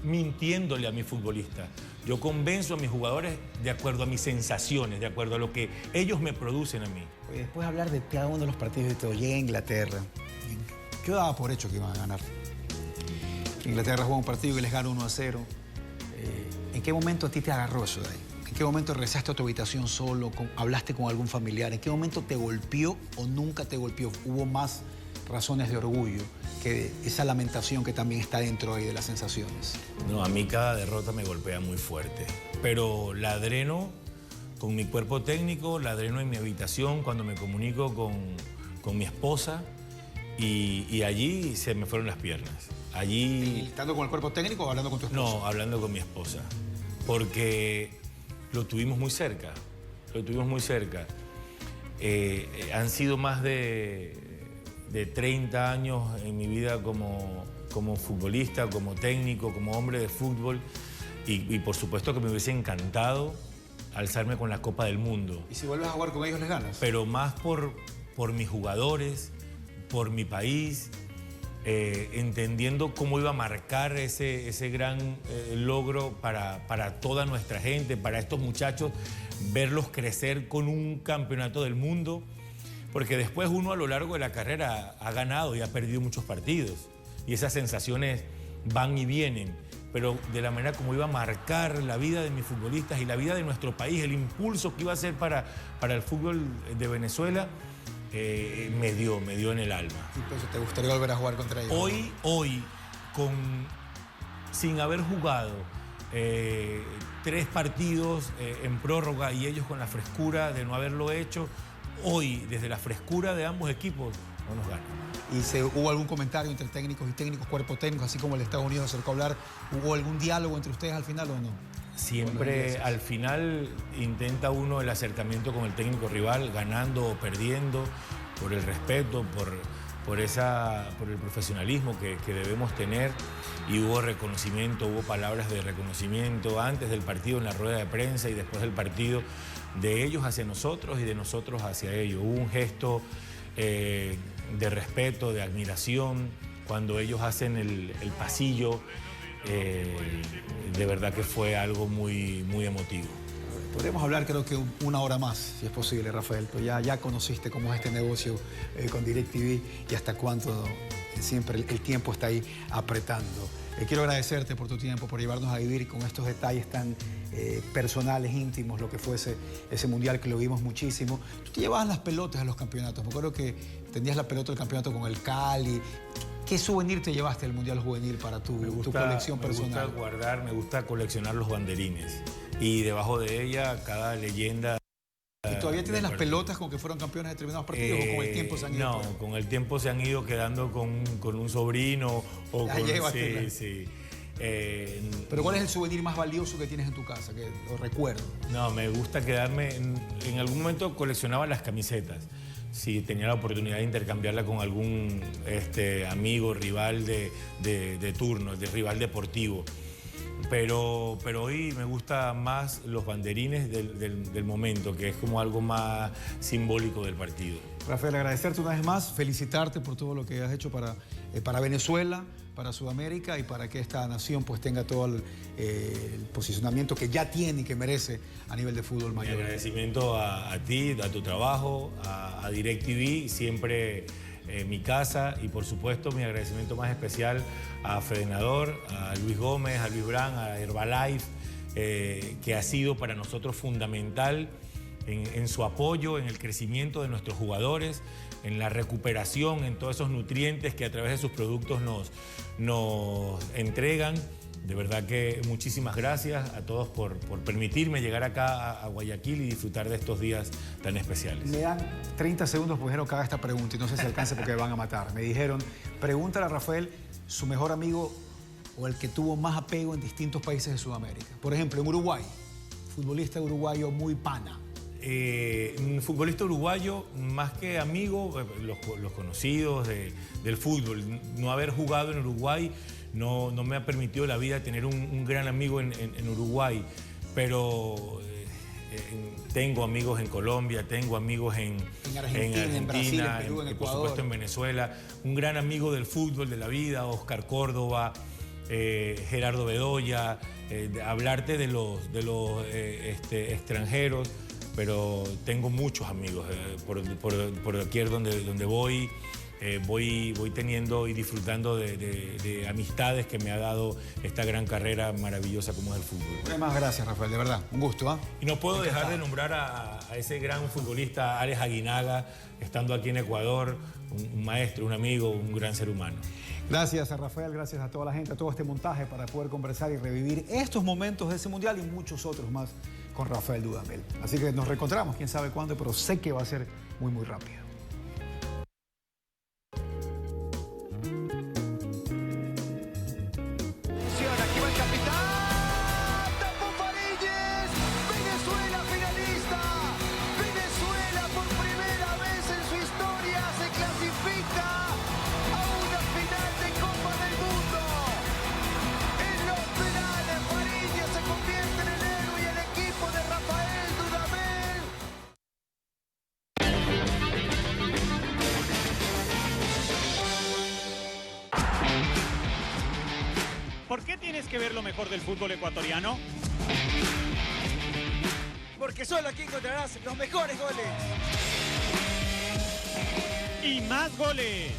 mintiéndole a mi futbolista. Yo convenzo a mis jugadores de acuerdo a mis sensaciones, de acuerdo a lo que ellos me producen a mí. Oye, después de hablar de cada uno de los partidos de todo, llega a Inglaterra. ¿Qué daba por hecho que iban a ganar? Inglaterra jugó un partido y les ganó 1-0. ¿En qué momento a ti te agarró eso de ahí? ¿En qué momento regresaste a tu habitación solo? ¿Hablaste con algún familiar? ¿En qué momento te golpeó o nunca te golpeó? ¿Hubo más razones de orgullo que esa lamentación que también está dentro ahí de las sensaciones? No, a mí cada derrota me golpea muy fuerte. Pero la dreno con mi cuerpo técnico, la dreno en mi habitación cuando me comunico con mi esposa y allí se me fueron las piernas. Allí... ¿Y estando con el cuerpo técnico o hablando con tu esposa? No, hablando con mi esposa. Porque lo tuvimos muy cerca. lo tuvimos muy cerca. Han sido más de 30 años en mi vida como futbolista, como técnico, como hombre de fútbol y por supuesto que me hubiese encantado alzarme con la Copa del Mundo. ¿Y si vuelves a jugar con ellos les ganas? Pero más por mis jugadores, por mi país, entendiendo cómo iba a marcar ese gran logro para toda nuestra gente, para estos muchachos, verlos crecer con un campeonato del mundo, porque después uno a lo largo de la carrera ha ganado y ha perdido muchos partidos, y esas sensaciones van y vienen, pero de la manera como iba a marcar la vida de mis futbolistas y la vida de nuestro país, el impulso que iba a ser para el fútbol de Venezuela, me dio en el alma. Entonces, ¿te gustaría volver a jugar contra ellos? Hoy sin haber jugado 3 partidos en prórroga y ellos con la frescura de no haberlo hecho, hoy, desde la frescura de ambos equipos, no nos ganan. ¿Y hubo algún comentario entre técnicos y técnicos, cuerpo técnico, así como el Estados Unidos acercó a hablar? ¿Hubo algún diálogo entre ustedes al final o no? Siempre al final intenta uno el acercamiento con el técnico rival, ganando o perdiendo, por el respeto, por el profesionalismo que debemos tener. Y hubo reconocimiento, hubo palabras de reconocimiento antes del partido en la rueda de prensa y después del partido, de ellos hacia nosotros y de nosotros hacia ellos. Hubo un gesto de respeto, de admiración, cuando ellos hacen el pasillo. De verdad que fue algo muy, muy emotivo. Podríamos hablar, creo que una hora más, si es posible, Rafael, pero ya conociste cómo es este negocio con DirecTV y hasta cuánto siempre el tiempo está ahí apretando. Quiero agradecerte por tu tiempo, por llevarnos a vivir con estos detalles tan personales, íntimos, lo que fuese ese mundial que lo vimos muchísimo. Tú te llevabas las pelotas a los campeonatos. Me acuerdo que tenías la pelota del campeonato con el Cali. ¿Qué souvenir te llevaste del Mundial Juvenil para tu colección personal? Me gusta coleccionar los banderines. Y debajo de ella, cada leyenda. ¿Y todavía tienes las pelotas con que fueron campeones de determinados partidos o con el tiempo se han ido? No, con el tiempo se han ido quedando con un sobrino o ya con... Sí. Pero ¿cuál es el souvenir más valioso que tienes en tu casa, que lo recuerdo? No, me gusta quedarme... En algún momento coleccionaba las camisetas. Si tenía la oportunidad de intercambiarla con algún amigo, rival de turno, de rival deportivo. Pero hoy me gusta más los banderines del momento, que es como algo más simbólico del partido. Rafael, agradecerte una vez más, felicitarte por todo lo que has hecho para Venezuela, para Sudamérica y para que esta nación pues tenga todo el posicionamiento que ya tiene y que merece a nivel de fútbol mayor. Mi agradecimiento a ti, a tu trabajo, a DirecTV, siempre mi casa, y por supuesto mi agradecimiento más especial a Fedenador, a Luis Gómez, a Luis Brand, a Herbalife, que ha sido para nosotros fundamental en su apoyo, en el crecimiento de nuestros jugadores, en la recuperación, en todos esos nutrientes que a través de sus productos nos entregan. De verdad que muchísimas gracias a todos por permitirme llegar acá a Guayaquil y disfrutar de estos días tan especiales. Me dan 30 segundos porque dijeron que haga esta pregunta y no sé si alcance porque me van a matar. Me dijeron, pregúntale a Rafael su mejor amigo o el que tuvo más apego en distintos países de Sudamérica. Por ejemplo, en Uruguay, futbolista uruguayo muy pana. Un futbolista uruguayo, más que amigo, los conocidos del fútbol. No haber jugado en Uruguay no me ha permitido la vida tener un gran amigo en Uruguay, pero tengo amigos en Colombia, tengo amigos en Argentina, en Brasil, en Perú, en Ecuador. Por supuesto en Venezuela. Un gran amigo del fútbol, de la vida, Oscar Córdoba, Gerardo Bedoya, hablarte de los extranjeros, pero tengo muchos amigos por aquí donde voy. Voy teniendo y disfrutando de amistades que me ha dado esta gran carrera maravillosa como es el fútbol. Muchas gracias, Rafael, de verdad, un gusto. Y no puedo dejar de nombrar a ese gran futbolista, Alex Aguinaga, estando aquí en Ecuador, un maestro, un amigo, un gran ser humano. Gracias a Rafael, gracias a toda la gente, a todo este montaje para poder conversar y revivir estos momentos de ese mundial y muchos otros más con Rafael Dudamel. Así que nos reencontramos, quién sabe cuándo, pero sé que va a ser muy, muy rápido. ¿Por qué tienes que ver lo mejor del fútbol ecuatoriano? Porque solo aquí encontrarás los mejores goles. Y más goles.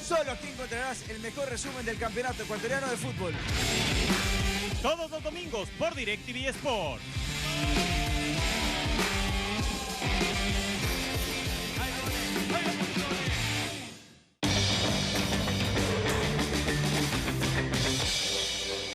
Solo aquí encontrarás el mejor resumen del campeonato ecuatoriano de fútbol. Todos los domingos por DirecTV Sport.